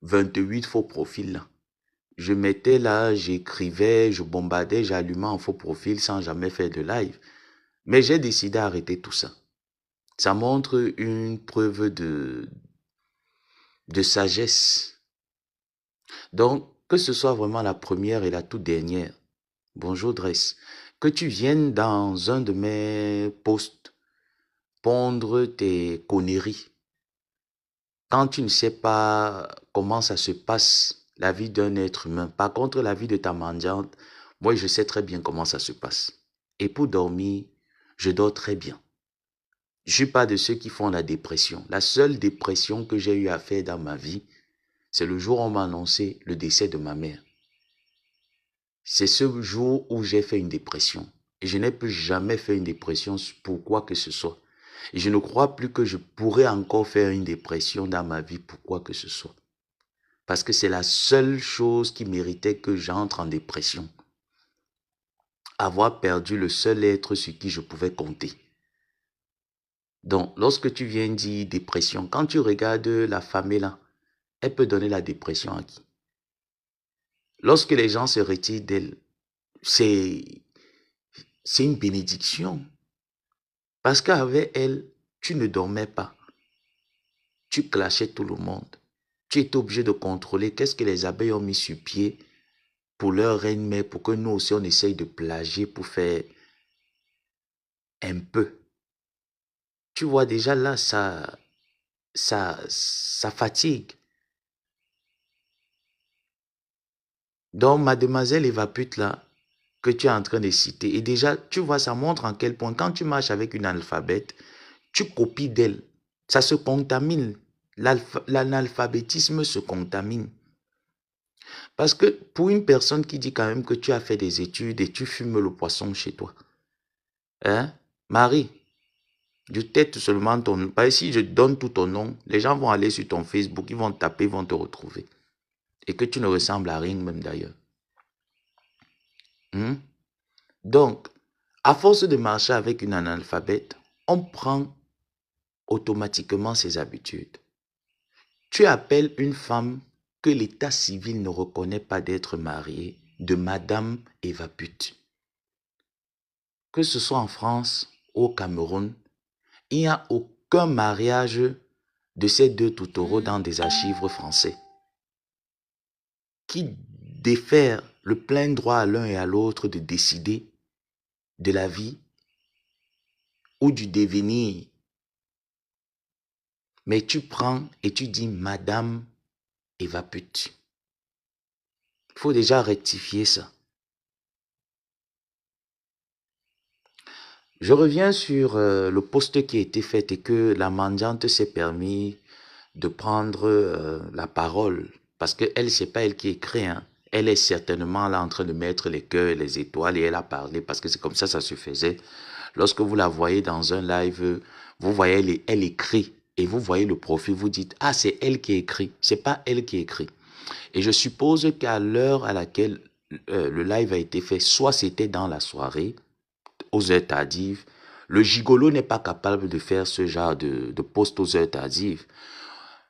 28 faux profils là. Je mettais là, j'écrivais, je bombardais, j'allumais en faux profil sans jamais faire de live. Mais j'ai décidé d'arrêter tout ça. Ça montre une preuve de sagesse. Donc, que ce soit vraiment la première et la toute dernière, bonjour Dress, que tu viennes dans un de mes posts pondre tes conneries, quand tu ne sais pas comment ça se passe, la vie d'un être humain. Par contre, la vie de ta mendiante, moi, je sais très bien comment ça se passe. Et pour dormir, je dors très bien. Je ne suis pas de ceux qui font la dépression. La seule dépression que j'ai eu à faire dans ma vie, c'est le jour où on m'a annoncé le décès de ma mère. C'est ce jour où j'ai fait une dépression. Et je n'ai plus jamais fait une dépression pour quoi que ce soit. Et je ne crois plus que je pourrais encore faire une dépression dans ma vie pour quoi que ce soit. Parce que c'est la seule chose qui méritait que j'entre en dépression. Avoir perdu le seul être sur qui je pouvais compter. Donc, lorsque tu viens dire dépression, quand tu regardes la famille là, elle peut donner la dépression à qui? Lorsque les gens se retirent d'elle, c'est une bénédiction. Parce qu'avec elle, tu ne dormais pas. Tu clashais tout le monde. Tu étais obligé de contrôler qu'est-ce que les abeilles ont mis sur pied pour leur reine mère, pour que nous aussi on essaye de plagier pour faire un peu. Tu vois déjà là, ça fatigue. Donc, mademoiselle Evapute là, que tu es en train de citer, et déjà, tu vois, ça montre en quel point, quand tu marches avec une analphabète, tu copies d'elle. Ça se contamine. L'analphabétisme se contamine. Parce que pour une personne qui dit quand même que tu as fait des études et tu fumes le poisson chez toi, hein, Marie, je tête seulement ton nom. Parce que si je donne tout ton nom, les gens vont aller sur ton Facebook, ils vont te taper, ils vont te retrouver. Et que tu ne ressembles à rien même d'ailleurs. Hmm? Donc, à force de marcher avec une analphabète, on prend automatiquement ses habitudes. Tu appelles une femme que l'état civil ne reconnaît pas d'être mariée de Madame Evapute. Que ce soit en France ou au Cameroun, il n'y a aucun mariage de ces deux toutaureaux dans des archives français qui défèrent le plein droit à l'un et à l'autre de décider de la vie ou du devenir. Mais tu prends et tu dis Madame Evapute. Il faut déjà rectifier ça. Je reviens sur le post qui a été fait et que la mendiante s'est permis de prendre la parole. Parce qu'elle, c'est pas elle qui écrit. Hein. Elle est certainement là en train de mettre les cœurs et les étoiles et elle a parlé parce que c'est comme ça se faisait. Lorsque vous la voyez dans un live, vous voyez, elle écrit et vous voyez le profil, vous dites, ah, c'est elle qui écrit. C'est pas elle qui écrit. Et je suppose qu'à l'heure à laquelle le live a été fait, soit c'était dans la soirée, aux heures tardives. Le gigolo n'est pas capable de faire ce genre de post aux heures tardives.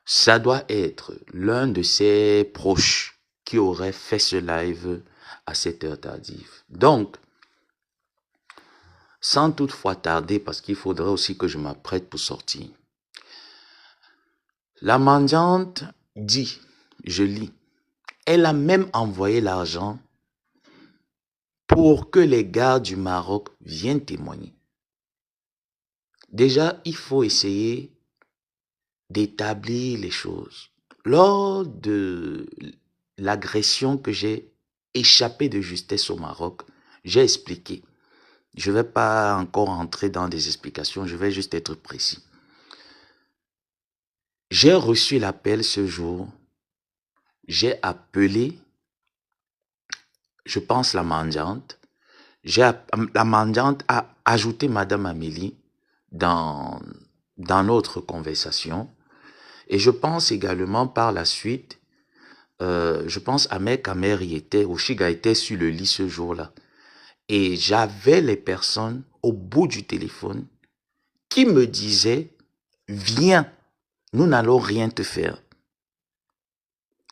Ça doit être l'un de ses proches qui aurait fait ce live à cette heure tardive. Donc, sans toutefois tarder, parce qu'il faudrait aussi que je m'apprête pour sortir. La mendiante dit, je lis, elle a même envoyé l'argent pour que les gardes du Maroc viennent témoigner. Déjà, il faut essayer d'établir les choses. Lors de l'agression que j'ai échappé de justesse au Maroc, j'ai expliqué. Je ne vais pas encore entrer dans des explications, je vais juste être précis. J'ai reçu l'appel ce jour, j'ai appelé, je pense la mendiante, la mendiante a ajouté Madame Amélie dans notre conversation et je pense également par la suite, je pense Ahmed Kamer y était, Oshiga était sur le lit ce jour-là. Et j'avais les personnes au bout du téléphone qui me disaient, viens, nous n'allons rien te faire.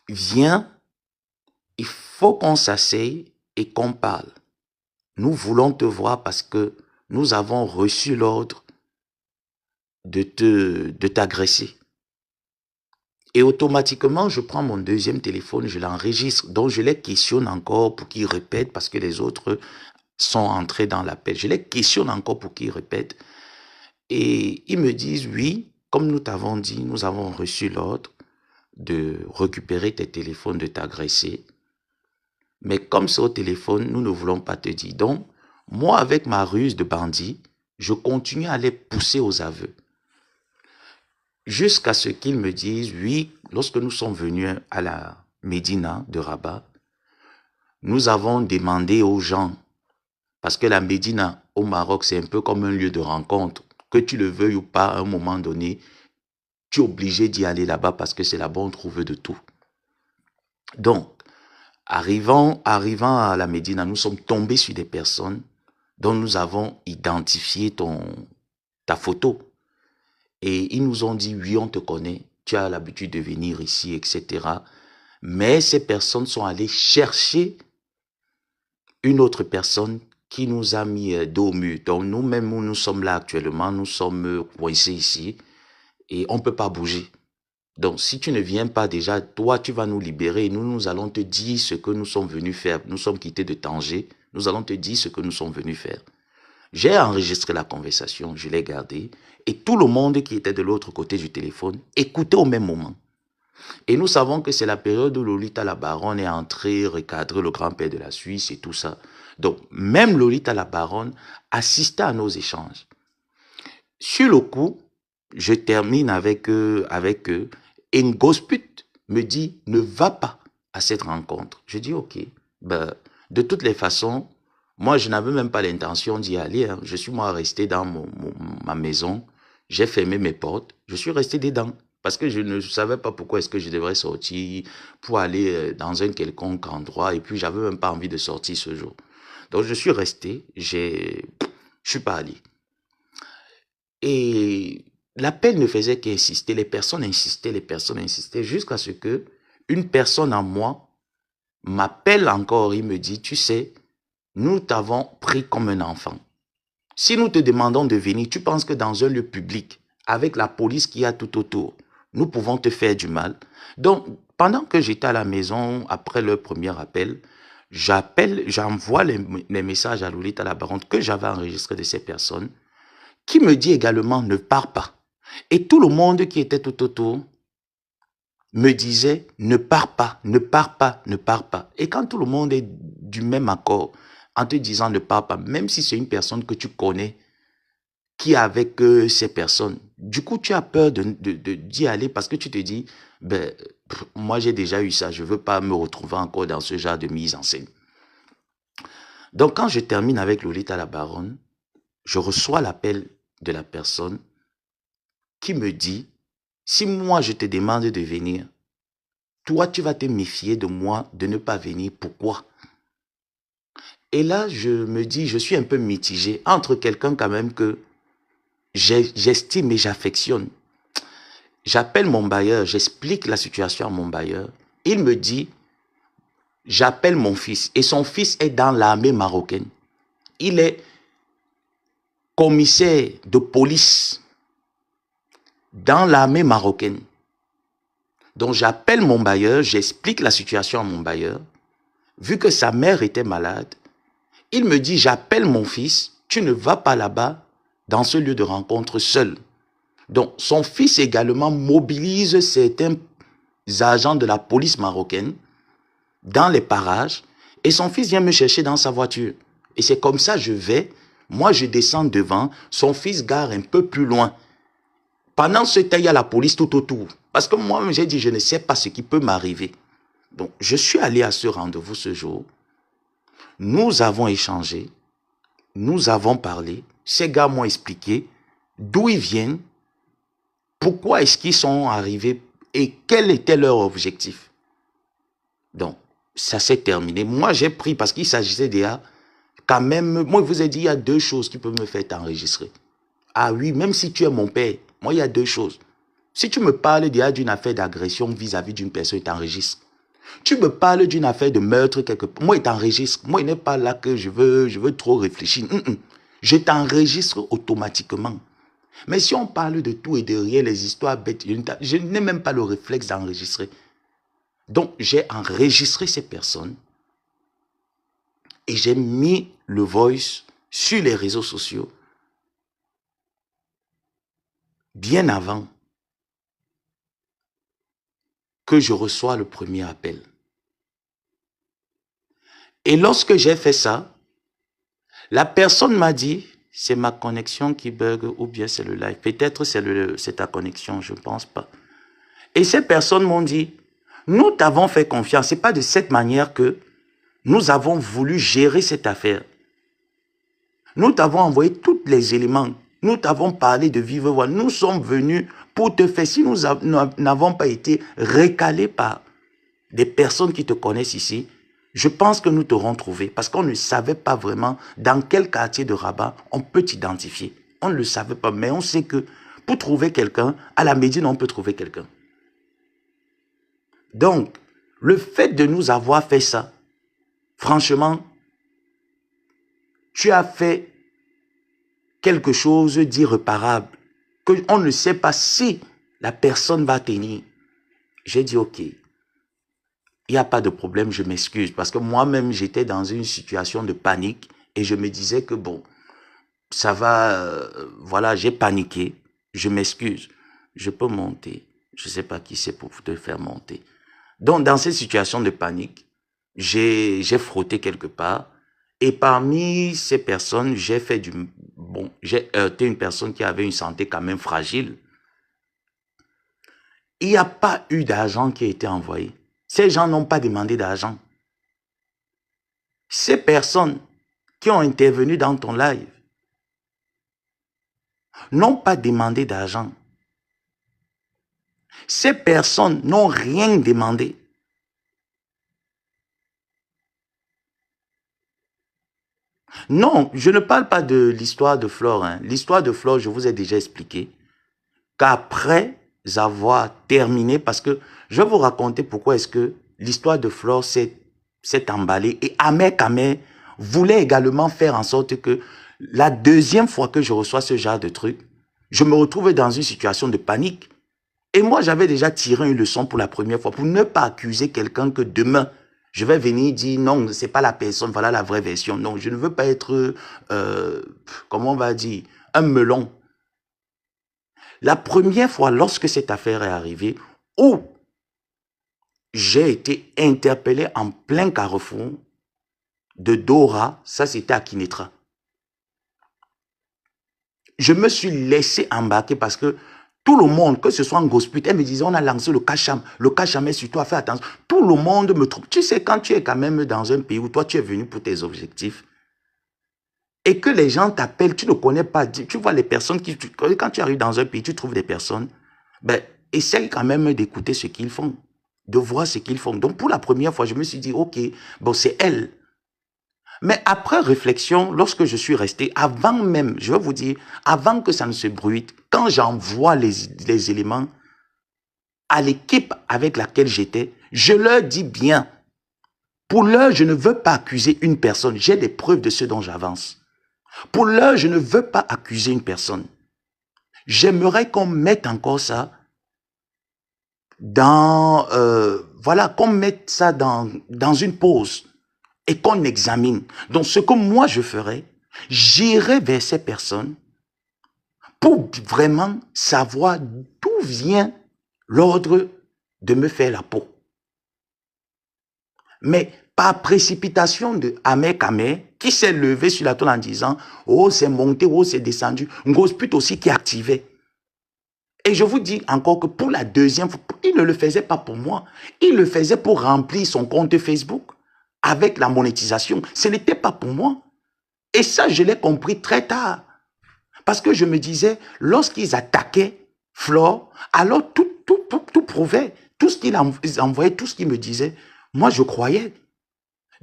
viens, il faut qu'on s'asseye et qu'on parle. Nous voulons te voir parce que nous avons reçu l'ordre de t'agresser. Et automatiquement, je prends mon deuxième téléphone, je l'enregistre. Donc, je les questionne encore pour qu'ils répètent parce que les autres sont entrés dans l'appel. Je les questionne encore pour qu'ils répètent. Et ils me disent, oui, comme nous t'avons dit, nous avons reçu l'ordre de récupérer tes téléphones, de t'agresser. Mais comme c'est au téléphone, nous ne voulons pas te dire. Donc, moi, avec ma ruse de bandit, je continue à les pousser aux aveux. Jusqu'à ce qu'ils me disent, oui, lorsque nous sommes venus à la Médina de Rabat, nous avons demandé aux gens, parce que la Médina au Maroc, c'est un peu comme un lieu de rencontre, que tu le veuilles ou pas, à un moment donné, tu es obligé d'y aller là-bas parce que c'est là-bas on trouve de tout. Donc, arrivant à la Médina, nous sommes tombés sur des personnes dont nous avons identifié ta photo. Et ils nous ont dit, oui, on te connaît, tu as l'habitude de venir ici, etc. Mais ces personnes sont allées chercher une autre personne qui nous a mis dos au mur. Donc nous-mêmes, nous sommes là actuellement, nous sommes coincés ici et on ne peut pas bouger. Donc si tu ne viens pas déjà, toi, tu vas nous libérer et nous allons te dire ce que nous sommes venus faire. Nous sommes quittés de Tanger, nous allons te dire ce que nous sommes venus faire. J'ai enregistré la conversation, je l'ai gardée, et tout le monde qui était de l'autre côté du téléphone écoutait au même moment. Et nous savons que c'est la période où Lolita la Baronne est entrée recadrer le grand-père de la Suisse et tout ça. Donc, même Lolita la Baronne assistait à nos échanges. Sur le coup, je termine avec eux, et Ngosput me dit, ne va pas à cette rencontre. Je dis, ok, ben, de toutes les façons, moi, je n'avais même pas l'intention d'y aller. Hein. Je suis moi resté dans ma maison. J'ai fermé mes portes. Je suis resté dedans. Parce que je ne savais pas pourquoi est-ce que je devrais sortir pour aller dans un quelconque endroit. Et puis, j'avais même pas envie de sortir ce jour. Donc, je suis resté. Je suis pas allé. Et l'appel ne faisait qu'insister. Les personnes insistaient jusqu'à ce que une personne en moi m'appelle encore. Il me dit, tu sais, nous t'avons pris comme un enfant. Si nous te demandons de venir, tu penses que dans un lieu public, avec la police qui a tout autour, nous pouvons te faire du mal. Donc, pendant que j'étais à la maison, après le premier appel, j'envoie les messages à Lolita la Baronne que j'avais enregistrés de ces personnes, qui me dit également, ne pars pas. Et tout le monde qui était tout autour me disait, ne pars pas, ne pars pas, ne pars pas. Et quand tout le monde est du même accord, en te disant ne pars pas, même si c'est une personne que tu connais, qui est avec ces personnes, du coup, tu as peur d'y aller parce que tu te dis, ben, moi j'ai déjà eu ça, je ne veux pas me retrouver encore dans ce genre de mise en scène. Donc, quand je termine avec Lolita la Baronne, je reçois l'appel de la personne qui me dit, si moi je te demande de venir, toi tu vas te méfier de moi de ne pas venir. Pourquoi? Et là, je me dis, je suis un peu mitigé entre quelqu'un quand même que j'estime et j'affectionne. J'appelle mon bailleur, j'explique la situation à mon bailleur. Il me dit, j'appelle mon fils. Et son fils est dans l'armée marocaine. Il est commissaire de police dans l'armée marocaine. Donc j'appelle mon bailleur, j'explique la situation à mon bailleur. Vu que sa mère était malade, il me dit, j'appelle mon fils, tu ne vas pas là-bas dans ce lieu de rencontre seul. Donc son fils également mobilise certains agents de la police marocaine dans les parages et son fils vient me chercher dans sa voiture. Et c'est comme ça je vais, moi je descends devant, son fils gare un peu plus loin. Pendant ce temps, il y a la police tout autour. Parce que moi, j'ai dit, je ne sais pas ce qui peut m'arriver. Donc, je suis allé à ce rendez-vous ce jour. Nous avons échangé. Nous avons parlé. Ces gars m'ont expliqué d'où ils viennent, pourquoi est-ce qu'ils sont arrivés et quel était leur objectif. Donc, ça s'est terminé. Moi, j'ai pris, parce qu'il s'agissait déjà, quand même, moi, je vous ai dit, il y a deux choses qui peuvent me faire t'enregistrer. Ah oui, même si tu es mon père, moi, il y a deux choses. Si tu me parles déjà d'une affaire d'agression vis-à-vis d'une personne, t'enregistres. Tu me parles d'une affaire de meurtre quelque part. Moi, il t'enregistre. Moi, il n'est pas là que je veux trop réfléchir. Je t'enregistre automatiquement. Mais si on parle de tout et de rien, les histoires bêtes, je n'ai même pas le réflexe d'enregistrer. Donc, j'ai enregistré ces personnes et j'ai mis le voice sur les réseaux sociaux bien avant que je reçois le premier appel. Et lorsque j'ai fait ça, la personne m'a dit, c'est ma connexion qui bug ou bien c'est le live. Peut-être c'est ta connexion, je ne pense pas. Et ces personnes m'ont dit, nous t'avons fait confiance. Ce n'est pas de cette manière que nous avons voulu gérer cette affaire. Nous t'avons envoyé tous les éléments. Nous t'avons parlé de vive voix. Nous sommes venus pour te faire. Si nous n'avons pas été recalés par des personnes qui te connaissent ici, je pense que nous t'aurons trouvé parce qu'on ne savait pas vraiment dans quel quartier de Rabat on peut t'identifier. On ne le savait pas, mais on sait que pour trouver quelqu'un, à la Médine, on peut trouver quelqu'un. Donc, le fait de nous avoir fait ça, franchement, tu as fait quelque chose d'irréparable, qu'on ne sait pas si la personne va tenir. J'ai dit, ok, il n'y a pas de problème, je m'excuse. Parce que moi-même, j'étais dans une situation de panique et je me disais que bon, ça va, voilà, j'ai paniqué, je m'excuse. Je peux monter. Je ne sais pas qui c'est pour te faire monter. Donc, dans cette situation de panique, j'ai frotté quelque part. Et parmi ces personnes, j'ai fait du... Bon, j'ai heurté une personne qui avait une santé quand même fragile. Il n'y a pas eu d'argent qui a été envoyé. Ces gens n'ont pas demandé d'argent. Ces personnes qui ont intervenu dans ton live n'ont pas demandé d'argent. Ces personnes n'ont rien demandé. Non, je ne parle pas de l'histoire de Flore. Hein. L'histoire de Flore, je vous ai déjà expliqué qu'après avoir terminé, parce que je vais vous raconter pourquoi est-ce que l'histoire de Flore s'est emballée. Et Ahmed Kamer voulait également faire en sorte que la deuxième fois que je reçois ce genre de truc, je me retrouve dans une situation de panique. Et moi, j'avais déjà tiré une leçon pour la première fois, pour ne pas accuser quelqu'un que demain, je vais venir dire non, c'est pas la personne, voilà la vraie version. Non, je ne veux pas être, comment on va dire, un melon. La première fois, lorsque cette affaire est arrivée, où j'ai été interpellé en plein carrefour de Dora, ça c'était à Kinetra. Je me suis laissé embarquer parce que tout le monde, que ce soit en gospel, elle me disait, on a lancé le Kacham est sur toi, fais attention. Tout le monde me trouve. Tu sais, quand tu es quand même dans un pays où toi, tu es venu pour tes objectifs, et que les gens t'appellent, tu ne connais pas, tu vois les personnes qui, quand tu arrives dans un pays, tu trouves des personnes, ben, essaye quand même d'écouter ce qu'ils font, de voir ce qu'ils font. Donc, pour la première fois, je me suis dit, ok, bon, c'est elle. Mais après réflexion, lorsque je suis resté, avant même, je vais vous dire, avant que ça ne se bruite, quand j'envoie les éléments à l'équipe avec laquelle j'étais, je leur dis bien, pour l'heure, je ne veux pas accuser une personne. J'ai des preuves de ce dont j'avance. Pour l'heure, je ne veux pas accuser une personne. J'aimerais qu'on mette encore ça dans, voilà, qu'on mette ça dans une pause et qu'on examine. Donc, ce que moi je ferais, j'irai vers ces personnes pour vraiment savoir d'où vient l'ordre de me faire la peau. Mais par précipitation de Ahmed Kamer, qui s'est levé sur la toile en disant « Oh, c'est monté, oh, c'est descendu ». Une grosse pute aussi qui activait. Et je vous dis encore que pour la deuxième fois, il ne le faisait pas pour moi. Il le faisait pour remplir son compte Facebook avec la monétisation. Ce n'était pas pour moi. Et ça, je l'ai compris très tard. Parce que je me disais, lorsqu'ils attaquaient Flore, alors tout prouvait. Tout ce qu'il envoyait, tout ce qu'il me disait, moi, je croyais.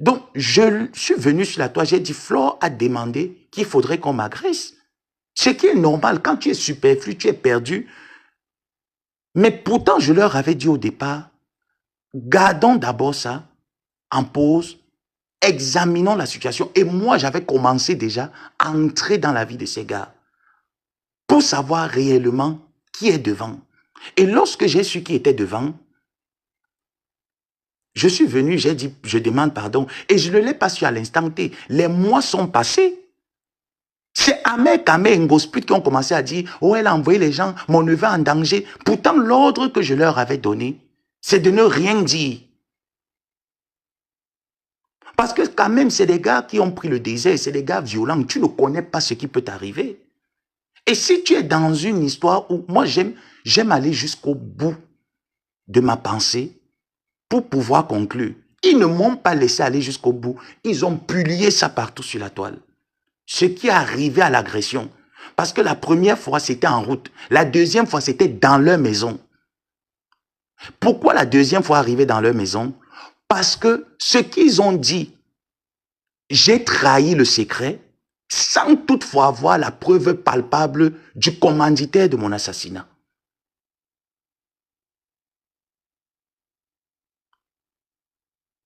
Donc, je suis venu sur la toile, j'ai dit, Flore a demandé qu'il faudrait qu'on m'agresse. Ce qui est normal, quand tu es superflu, tu es perdu. Mais pourtant, je leur avais dit au départ, Gardons d'abord ça en pause, examinons la situation. Et moi, j'avais commencé déjà à entrer dans la vie de ces gars pour savoir réellement qui est devant. Et lorsque j'ai su qui était devant, je suis venu, j'ai dit, je demande pardon. Et je ne l'ai pas su à l'instant T. Les mois sont passés. C'est Ahmed Kame et Ngosput qui ont commencé à dire, oh, elle a envoyé les gens, mon neveu en danger. Pourtant, l'ordre que je leur avais donné, c'est de ne rien dire. Parce que quand même, c'est des gars qui ont pris le désert, c'est des gars violents. Tu ne connais pas ce qui peut t'arriver. Et si tu es dans une histoire où, moi j'aime aller jusqu'au bout de ma pensée pour pouvoir conclure. Ils ne m'ont pas laissé aller jusqu'au bout. Ils ont publié ça partout sur la toile. Ce qui est arrivé à l'agression. Parce que la première fois, c'était en route. La deuxième fois, c'était dans leur maison. Pourquoi la deuxième fois arrivé dans leur maison? Parce que ce qu'ils ont dit, j'ai trahi le secret sans toutefois avoir la preuve palpable du commanditaire de mon assassinat.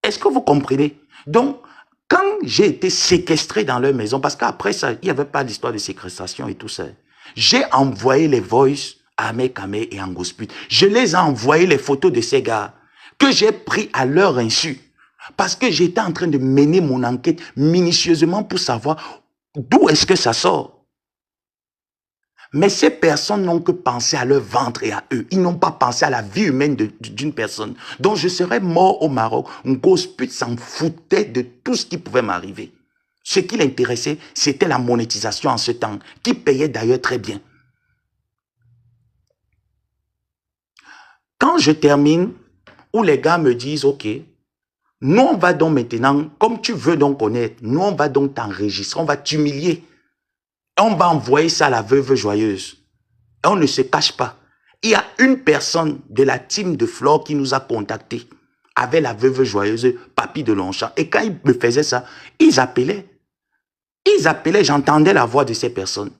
Est-ce que vous comprenez? Donc, quand j'ai été séquestré dans leur maison, parce qu'après ça, il n'y avait pas d'histoire de séquestration et tout ça, j'ai envoyé les voices à Ahmed Kame et Ngosput. Je les ai envoyé les photos de ces gars que j'ai pris à leur insu. Parce que j'étais en train de mener mon enquête minutieusement pour savoir d'où est-ce que ça sort. Mais ces personnes n'ont que pensé à leur ventre et à eux. Ils n'ont pas pensé à la vie humaine d'une personne. Donc je serais mort au Maroc. Ngosput s'en foutait de tout ce qui pouvait m'arriver. Ce qui l'intéressait, c'était la monétisation en ce temps, qui payait d'ailleurs très bien. Quand je termine, où les gars me disent, ok, nous on va donc maintenant, comme tu veux donc connaître, nous on va donc t'enregistrer, on va t'humilier. On va envoyer ça à la veuve joyeuse. Et on ne se cache pas. Il y a une personne de la team de Flore qui nous a contactés avec la veuve joyeuse, Papy de Longchamp. Et quand ils me faisaient ça, ils appelaient. Ils appelaient, j'entendais la voix de ces personnes.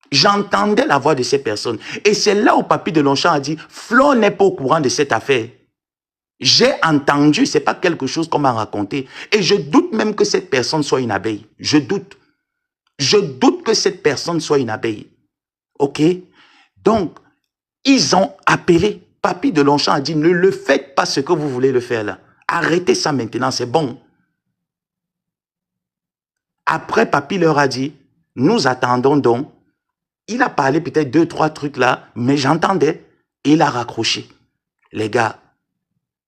J'entendais la voix de ces personnes. Et c'est là où Papy de Longchamp a dit, Flore n'est pas au courant de cette affaire. J'ai entendu, c'est pas quelque chose qu'on m'a raconté. Et je doute même que cette personne soit une abeille. Je doute. Je doute que cette personne soit une abeille. OK? Donc, ils ont appelé. Papy de Longchamp a dit, ne le faites pas ce que vous voulez le faire là. Arrêtez ça maintenant, c'est bon. Après, Papy leur a dit, nous attendons donc. Il a parlé peut-être 2-3 trucs là, mais j'entendais. Et il a raccroché. Les gars.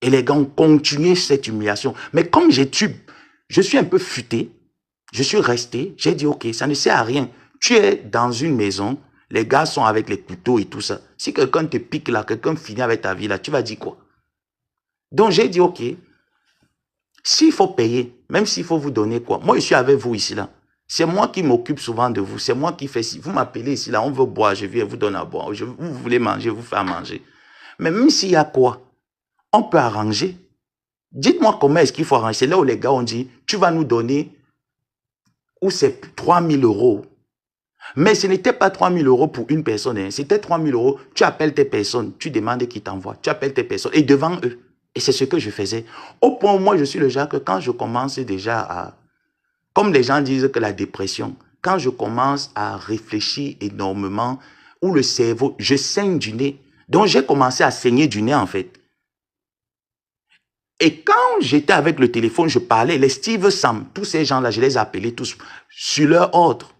Et les gars ont continué cette humiliation. Mais comme je suis un peu futé, je suis resté, j'ai dit, ok, ça ne sert à rien. Tu es dans une maison, les gars sont avec les couteaux et tout ça. Si quelqu'un te pique là, quelqu'un finit avec ta vie là, tu vas dire quoi? Donc j'ai dit, ok, s'il faut payer, même s'il faut vous donner quoi, moi je suis avec vous ici là. C'est moi qui m'occupe souvent de vous, c'est moi qui fais si vous m'appelez ici là, on veut boire, je viens vous donner à boire. Vous voulez manger, vous faire manger. Mais même s'il y a quoi, on peut arranger. Dites-moi comment est-ce qu'il faut arranger. C'est là où les gars ont dit, tu vas nous donner, ou c'est 3 000 euros. Mais ce n'était pas 3 000 euros pour une personne. Hein. C'était 3 000 euros. Tu appelles tes personnes. Tu demandes qui t'envoie. Tu appelles tes personnes. Et devant eux. Et c'est ce que je faisais. Au point où moi, je suis le genre que quand je commence déjà à... Comme les gens disent que la dépression, quand je commence à réfléchir énormément, où le cerveau, je saigne du nez. Donc, j'ai commencé à saigner du nez, en fait. Et quand j'étais avec le téléphone, je parlais, les Steve Sam, tous ces gens-là, je les appelais tous sur leur ordre.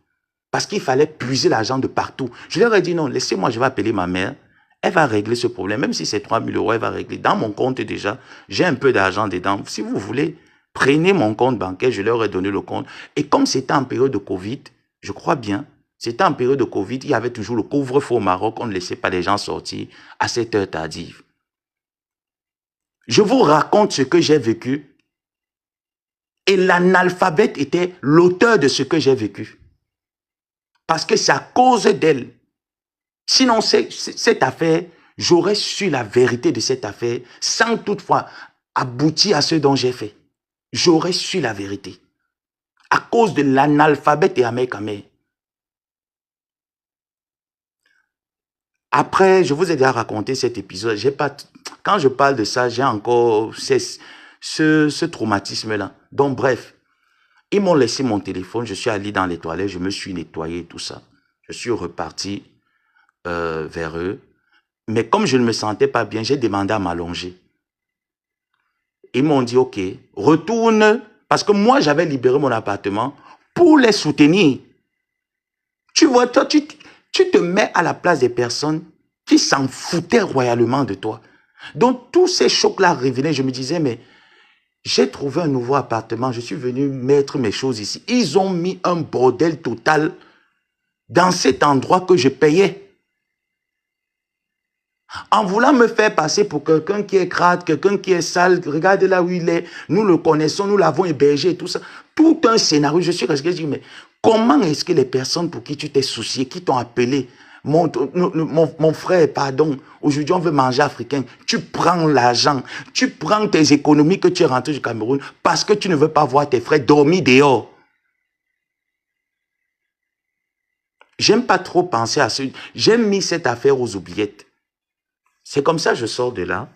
Parce qu'il fallait puiser l'argent de partout. Je leur ai dit non, laissez-moi, je vais appeler ma mère. Elle va régler ce problème. Même si c'est 3 000 euros, elle va régler. Dans mon compte déjà, j'ai un peu d'argent dedans. Si vous voulez, prenez mon compte bancaire, je leur ai donné le compte. Et comme c'était en période de Covid, je crois bien, c'était en période de Covid, il y avait toujours le couvre-feu au Maroc, on ne laissait pas les gens sortir à cette heure tardive. Je vous raconte ce que j'ai vécu. Et l'analphabète était l'auteur de ce que j'ai vécu. Parce que c'est à cause d'elle. Sinon, cette affaire, j'aurais su la vérité de cette affaire sans toutefois aboutir à ce dont j'ai fait. J'aurais su la vérité. À cause de l'analphabète et Ahmed Kame. Après, je vous ai déjà raconté cet épisode. J'ai pas, quand je parle de ça, j'ai encore ce traumatisme-là. Donc, bref, ils m'ont laissé mon téléphone. Je suis allé dans les toilettes. Je me suis nettoyé, tout ça. Je suis reparti vers eux. Mais comme je ne me sentais pas bien, j'ai demandé à m'allonger. Ils m'ont dit, OK, retourne. Parce que moi, j'avais libéré mon appartement pour les soutenir. Tu vois, toi, tu te mets à la place des personnes qui s'en foutaient royalement de toi. Donc, tous ces chocs-là revenaient. Je me disais, mais j'ai trouvé un nouveau appartement. Je suis venu mettre mes choses ici. Ils ont mis un bordel total dans cet endroit que je payais. En voulant me faire passer pour quelqu'un qui est crade, quelqu'un qui est sale, regardez là où il est, nous le connaissons, nous l'avons hébergé, tout ça. Tout un scénario, je suis resté, je dis, mais comment est-ce que les personnes pour qui tu t'es soucié, qui t'ont appelé, mon frère, pardon, aujourd'hui on veut manger africain, tu prends l'argent, tu prends tes économies que tu es rentré du Cameroun parce que tu ne veux pas voir tes frères dormir dehors. J'aime pas trop penser à ce... J'aime mis cette affaire aux oubliettes. C'est comme ça que je sors de là,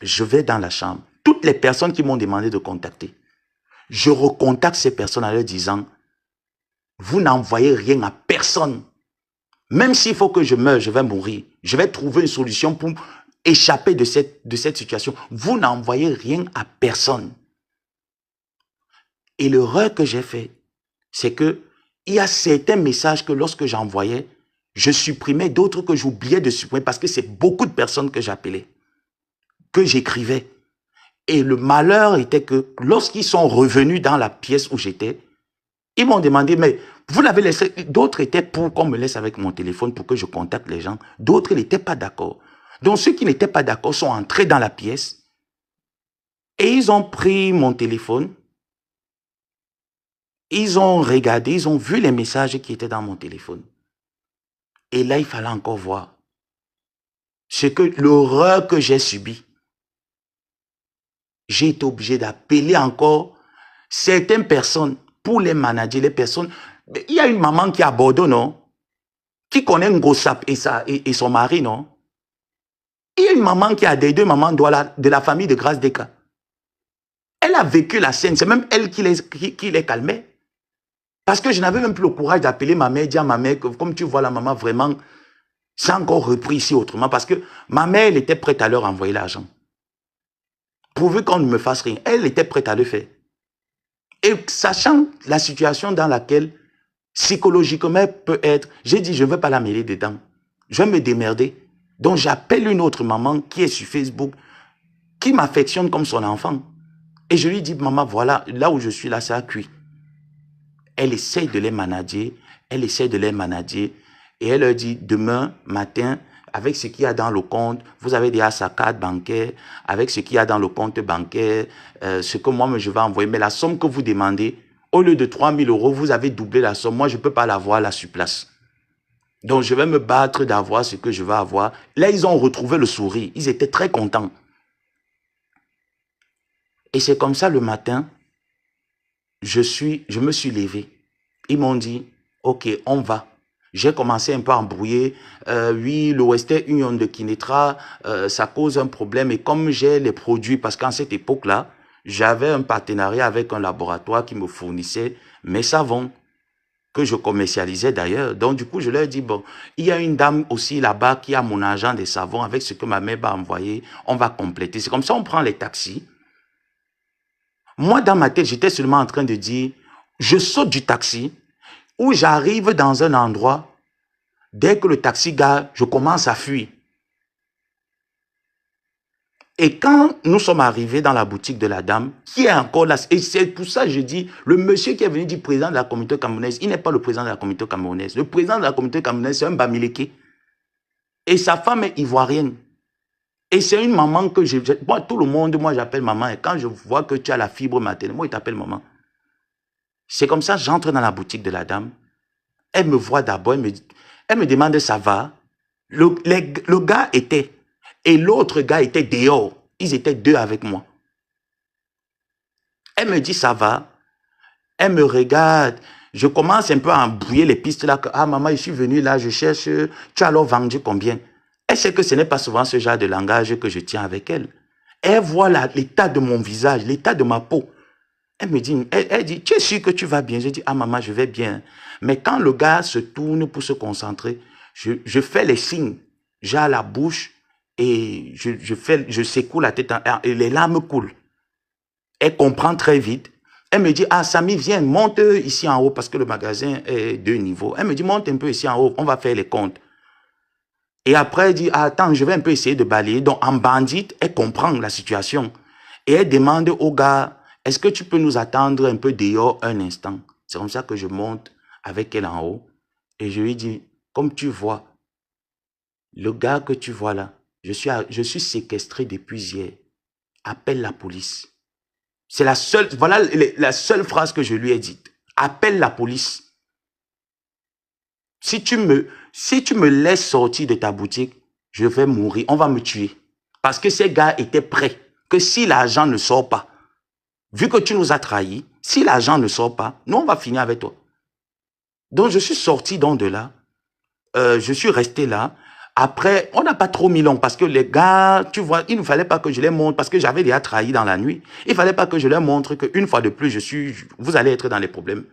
je vais dans la chambre. Toutes les personnes qui m'ont demandé de contacter, je recontacte ces personnes en leur disant, vous n'envoyez rien à personne. Même s'il faut que je meure, je vais mourir. Je vais trouver une solution pour échapper de cette situation. Vous n'envoyez rien à personne. Et l'erreur que j'ai fait, c'est que il y a certains messages que lorsque j'envoyais, je supprimais, d'autres que j'oubliais de supprimer parce que c'est beaucoup de personnes que j'appelais, que j'écrivais. Et le malheur était que lorsqu'ils sont revenus dans la pièce où j'étais, ils m'ont demandé, mais vous l'avez laissé. D'autres étaient pour qu'on me laisse avec mon téléphone pour que je contacte les gens. D'autres n'étaient pas d'accord. Donc ceux qui n'étaient pas d'accord sont entrés dans la pièce et ils ont pris mon téléphone. Ils ont regardé, ils ont vu les messages qui étaient dans mon téléphone. Et là, il fallait encore voir l'horreur que j'ai subie. J'ai été obligé d'appeler encore certaines personnes pour les manager, les personnes. Il y a une maman qui est à Bordeaux, non? Qui connaît Ngossap et son mari, non? Il y a une maman qui a des deux mamans de la famille de Grâce Deka. Elle a vécu la scène, c'est même elle qui les calmait. Parce que je n'avais même plus le courage d'appeler ma mère, dire à ma mère que, comme tu vois la maman, vraiment, c'est encore repris ici autrement. Parce que ma mère, elle était prête à leur envoyer l'argent. Pourvu qu'on ne me fasse rien. Elle était prête à le faire. Et sachant la situation dans laquelle, psychologiquement, peut être, j'ai dit, je ne veux pas la mêler dedans. Je vais me démerder. Donc, j'appelle une autre maman qui est sur Facebook, qui m'affectionne comme son enfant. Et je lui dis, maman, voilà, là où je suis, là, ça a cuit. Elle essaye de les manager, elle essaye de les manager, et elle leur dit, demain matin, avec ce qu'il y a dans le compte, vous avez déjà sa carte bancaire, avec ce qu'il y a dans le compte bancaire, ce que moi, je vais envoyer, mais la somme que vous demandez, au lieu de 3 000 €, vous avez doublé la somme. Moi, je ne peux pas l'avoir là sur place. Donc, je vais me battre d'avoir ce que je vais avoir. Là, ils ont retrouvé le sourire. Ils étaient très contents. Et c'est comme ça, le matin, je me suis levé. Ils m'ont dit, OK, on va. J'ai commencé un peu à embrouiller. Oui, le Western Union de Kinetra, ça cause un problème. Et comme j'ai les produits, parce qu'en cette époque-là, j'avais un partenariat avec un laboratoire qui me fournissait mes savons, que je commercialisais d'ailleurs. Donc, du coup, je leur ai dit, bon, il y a une dame aussi là-bas qui a mon argent des savons avec ce que ma mère m'a envoyé. On va compléter. C'est comme ça, on prend les taxis. Moi, dans ma tête, j'étais seulement en train de dire, je saute du taxi, où j'arrive dans un endroit, dès que le taxi gare, je commence à fuir. Et quand nous sommes arrivés dans la boutique de la dame, qui est encore là, et c'est pour ça que je dis, le monsieur qui est venu dire président de la communauté camerounaise, il n'est pas le président de la communauté camerounaise. Le président de la communauté camerounaise, c'est un Bamileke. Et sa femme est ivoirienne. Et c'est une maman que moi, tout le monde, moi, j'appelle maman. Et quand je vois que tu as la fibre maternelle, moi, il t'appelle maman. C'est comme ça, j'entre dans la boutique de la dame. Elle me voit d'abord, elle me demande ça va. Le gars était, et l'autre gars était dehors. Ils étaient deux avec moi. Elle me dit ça va. Elle me regarde. Je commence un peu à embrouiller les pistes là. Ah, maman, je suis venu là, je cherche. Tu as alors vendu combien? Elle sait que ce n'est pas souvent ce genre de langage que je tiens avec elle. Elle voit l'état de mon visage, l'état de ma peau. Elle me dit, elle dit, tu es sûr que tu vas bien? Je dis, ah maman, je vais bien. Mais quand le gars se tourne pour se concentrer, je fais les signes. J'ai à la bouche et je secoue la tête et les larmes coulent. Elle comprend très vite. Elle me dit, ah Samy, viens, monte ici en haut parce que le magasin est 2 niveaux. Elle me dit, monte un peu ici en haut, on va faire les comptes. Et après, elle dit, ah, attends, je vais un peu essayer de balayer. Donc, en bandite, elle comprend la situation. Et elle demande au gars, est-ce que tu peux nous attendre un peu dehors un instant? C'est comme ça que je monte avec elle en haut. Et je lui dis, comme tu vois, le gars que tu vois là, je suis séquestré depuis hier. Appelle la police. C'est la seule, voilà la seule phrase que je lui ai dite. Appelle la police. Si tu me laisses sortir de ta boutique, je vais mourir. On va me tuer. Parce que ces gars étaient prêts. Que si l'argent ne sort pas, vu que tu nous as trahis, si l'argent ne sort pas, nous, on va finir avec toi. Donc, je suis sorti donc de là. Je suis resté là. Après, on n'a pas trop mis long parce que les gars, tu vois, il ne fallait pas que je les montre parce que j'avais déjà trahi dans la nuit. Il ne fallait pas que je leur montre qu'une fois de plus, vous allez être dans les problèmes.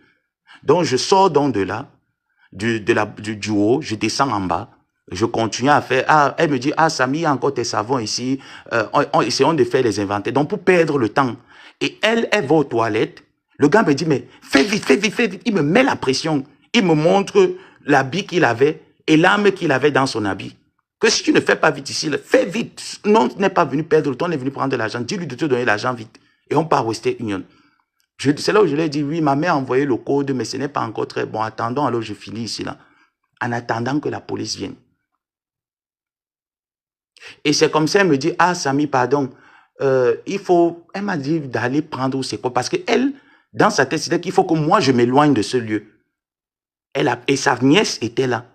Donc, je sors donc de là. Du haut, je descends en bas, je continue à faire, ah, elle me dit, ah, Samy, il y a encore tes savons ici, essayons de faire les inventaires, donc pour perdre le temps. Et elle va aux toilettes, le gars me dit, mais fais vite, fais vite, fais vite, il me met la pression, il me montre l'habit qu'il avait et l'arme qu'il avait dans son habit. Que si tu ne fais pas vite ici, fais vite, non, tu n'es pas venu perdre le temps, on est venu prendre de l'argent, dis-lui de te donner l'argent vite, et on part Western Union. C'est là où je lui ai dit, oui, ma mère a envoyé le code, mais ce n'est pas encore très bon. Attendons, alors je finis ici, là. En attendant que la police vienne. Et c'est comme ça, elle me dit, ah, Samy, pardon, elle m'a dit d'aller prendre ses quoi. Parce qu'elle, dans sa tête, c'était qu'il faut que moi, je m'éloigne de ce lieu. Et sa nièce était là.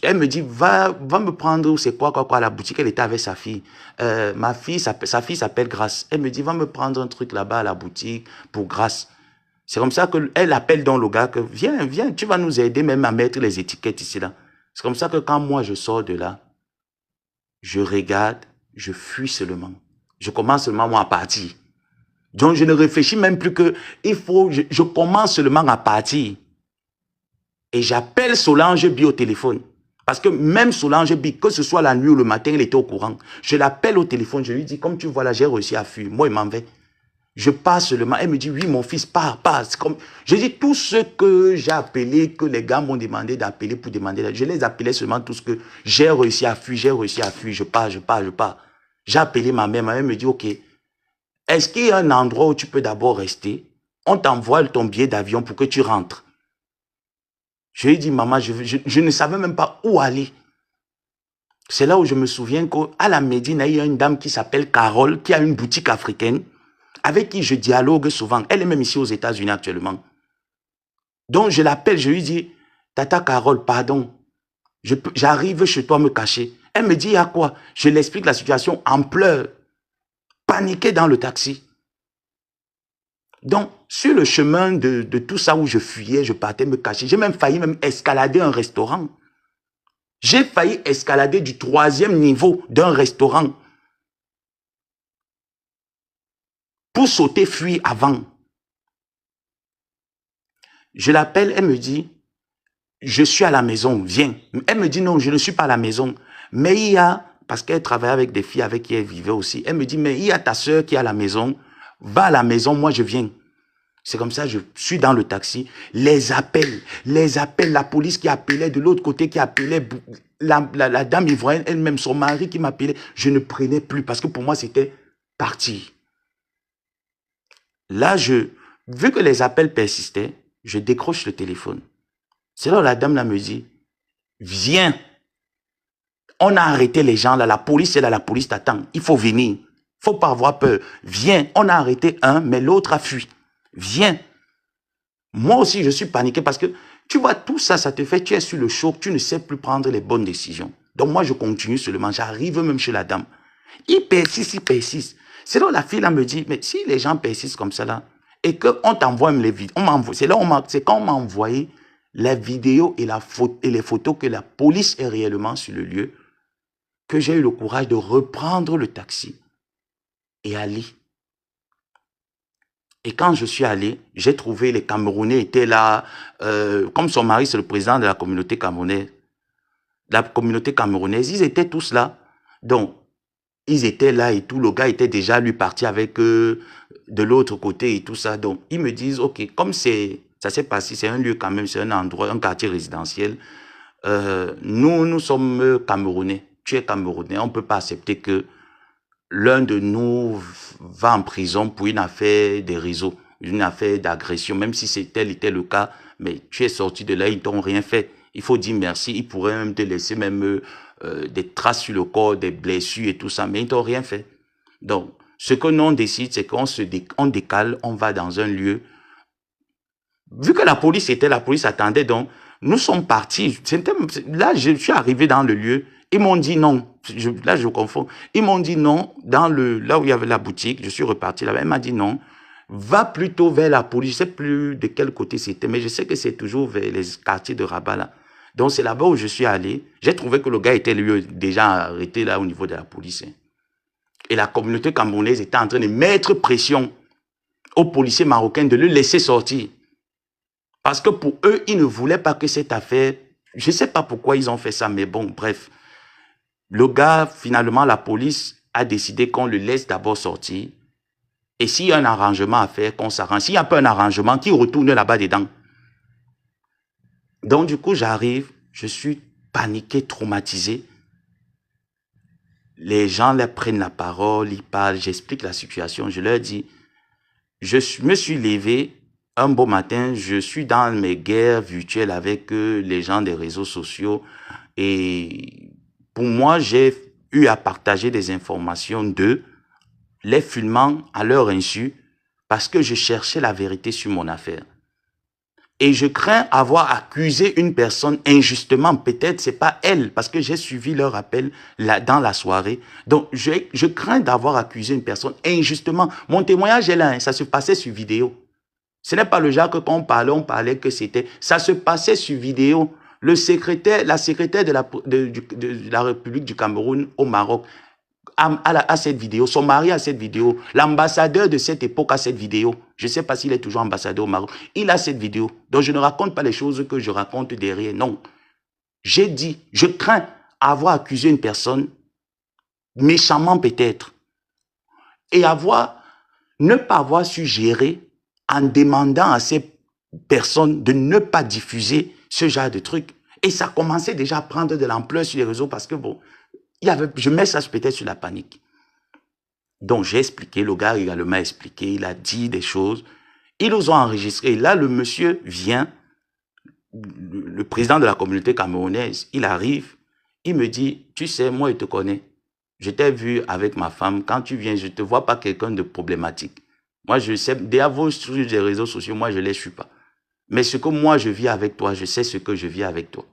Elle me dit, va me prendre, c'est quoi, à la boutique, elle était avec sa fille. Sa fille s'appelle Grace. Elle me dit, va me prendre un truc là-bas à la boutique pour Grace. C'est comme ça qu'elle appelle dans le gars que, viens, tu vas nous aider même à mettre les étiquettes ici, là. C'est comme ça que quand moi je sors de là, je regarde, je fuis seulement. Je commence seulement moi à partir. Donc je ne réfléchis même plus que, je commence seulement à partir. Et j'appelle Solange Bi au téléphone. Parce que même Solange Bi, que ce soit la nuit ou le matin, elle était au courant. Je l'appelle au téléphone, je lui dis, comme tu vois là, j'ai réussi à fuir. Moi, il m'en vais. Je pars seulement. Elle me dit, oui, mon fils, pars. Comme... Je dis, tout ce que j'ai appelé, que les gars m'ont demandé d'appeler pour demander, je les appelais seulement tout ce que j'ai réussi à fuir, je pars. J'ai appelé ma mère me dit, ok, est-ce qu'il y a un endroit où tu peux d'abord rester? On t'envoie ton billet d'avion pour que tu rentres. Je lui ai dit, maman, je ne savais même pas où aller. C'est là où je me souviens qu'à la Médine, il y a une dame qui s'appelle Carole, qui a une boutique africaine, avec qui je dialogue souvent. Elle est même ici aux États-Unis actuellement. Donc, je l'appelle, je lui dis, Tata Carole, pardon, j'arrive chez toi me cacher. Elle me dit, il y a quoi? Je l'explique la situation en pleurs, paniquée dans le taxi. Donc, sur le chemin de tout ça où je fuyais, je partais me cacher. J'ai même failli escalader un restaurant. J'ai failli escalader du 3e niveau d'un restaurant pour sauter, fuir avant. Je l'appelle, elle me dit, je suis à la maison, viens. Elle me dit, non, je ne suis pas à la maison. Mais il y a, parce qu'elle travaillait avec des filles avec qui elle vivait aussi, elle me dit, mais il y a ta soeur qui est à la maison, va à la maison, moi je viens. C'est comme ça, je suis dans le taxi, les appels, la police qui appelait de l'autre côté, qui appelait la dame ivoirienne, elle-même, son mari qui m'appelait. Je ne prenais plus parce que pour moi, c'était partir. Là, vu que les appels persistaient, je décroche le téléphone. C'est là où la dame là me dit, viens. On a arrêté les gens là, la police est là, la police t'attend. Il faut venir. Il ne faut pas avoir peur. Viens. On a arrêté un, mais l'autre a fui. Viens. Moi aussi, je suis paniqué parce que, tu vois, tout ça, ça te fait, tu es sur le choc, tu ne sais plus prendre les bonnes décisions. Donc moi, je continue seulement, j'arrive même chez la dame. Il persiste. C'est là où la fille là me dit, mais si les gens persistent comme ça là, et qu'on t'envoie les vidéos. C'est quand on m'a envoyé la vidéo et les photos que la police est réellement sur le lieu, que j'ai eu le courage de reprendre le taxi et aller. Et quand je suis allé, j'ai trouvé les Camerounais étaient là, comme son mari c'est le président de la communauté camerounaise, ils étaient tous là. Donc, ils étaient là et tout, le gars était déjà lui parti avec eux de l'autre côté et tout ça. Donc, ils me disent, ok, comme ça s'est passé, c'est un lieu quand même, c'est un endroit, un quartier résidentiel. Nous sommes Camerounais. Tu es Camerounais, on ne peut pas accepter que l'un de nous va en prison pour une affaire des réseaux, une affaire d'agression, même si tel était le cas, mais tu es sorti de là, ils t'ont rien fait. Il faut dire merci, ils pourraient même te laisser même des traces sur le corps, des blessures et tout ça, mais ils t'ont rien fait. Donc, ce que nous on décide, c'est qu'on décale, on va dans un lieu. Vu que la police attendait, donc nous sommes partis. Là, je suis arrivé dans le lieu. Ils m'ont dit non. Là, je confonds. Ils m'ont dit non. Là où il y avait la boutique, je suis reparti là-bas. Elle m'a dit non. Va plutôt vers la police. Je ne sais plus de quel côté c'était, mais je sais que c'est toujours vers les quartiers de Rabat là. Donc c'est là-bas où je suis allé. J'ai trouvé que le gars était lui déjà arrêté là au niveau de la police. Et la communauté camerounaise était en train de mettre pression aux policiers marocains de le laisser sortir. Parce que pour eux, ils ne voulaient pas que cette affaire... Je ne sais pas pourquoi ils ont fait ça, mais bon, bref. Le gars, finalement, la police a décidé qu'on le laisse d'abord sortir. Et s'il y a un arrangement à faire, qu'on s'arrange. S'il n'y a pas un arrangement, qu'il retourne là-bas dedans. Donc, du coup, j'arrive, je suis paniqué, traumatisé. Les gens là prennent la parole, ils parlent, j'explique la situation. Je leur dis, je me suis levé un beau matin, je suis dans mes guerres virtuelles avec les gens des réseaux sociaux. Et pour moi, j'ai eu à partager des informations d'eux, les filmant à leur insu, parce que je cherchais la vérité sur mon affaire. Et je crains avoir accusé une personne injustement. Peut-être c'est pas elle, parce que j'ai suivi leur appel là, dans la soirée. Donc, je crains d'avoir accusé une personne injustement. Mon témoignage est là, hein, ça se passait sur vidéo. Ce n'est pas le genre que quand on parlait que c'était... Ça se passait sur vidéo. La secrétaire de la République du Cameroun au Maroc a cette vidéo. Son mari a cette vidéo. L'ambassadeur de cette époque a cette vidéo. Je ne sais pas s'il est toujours ambassadeur au Maroc. Il a cette vidéo. Donc, je ne raconte pas les choses que je raconte derrière. Non. J'ai dit, je crains avoir accusé une personne, méchamment peut-être, et ne pas avoir su gérer en demandant à ces personnes de ne pas diffuser ce genre de trucs. Et ça commençait déjà à prendre de l'ampleur sur les réseaux parce que bon, je mets ça peut-être sur la panique. Donc j'ai expliqué, le gars également a expliqué, il a dit des choses. Ils nous ont enregistrés. Là, le monsieur vient, le président de la communauté camerounaise, il arrive, il me dit, tu sais, moi je te connais. Je t'ai vu avec ma femme. Quand tu viens, je ne te vois pas quelqu'un de problématique. Moi, je sais, déjà sur les réseaux sociaux, moi, je ne les suis pas. Mais ce que moi, je vis avec toi, je sais ce que je vis avec toi.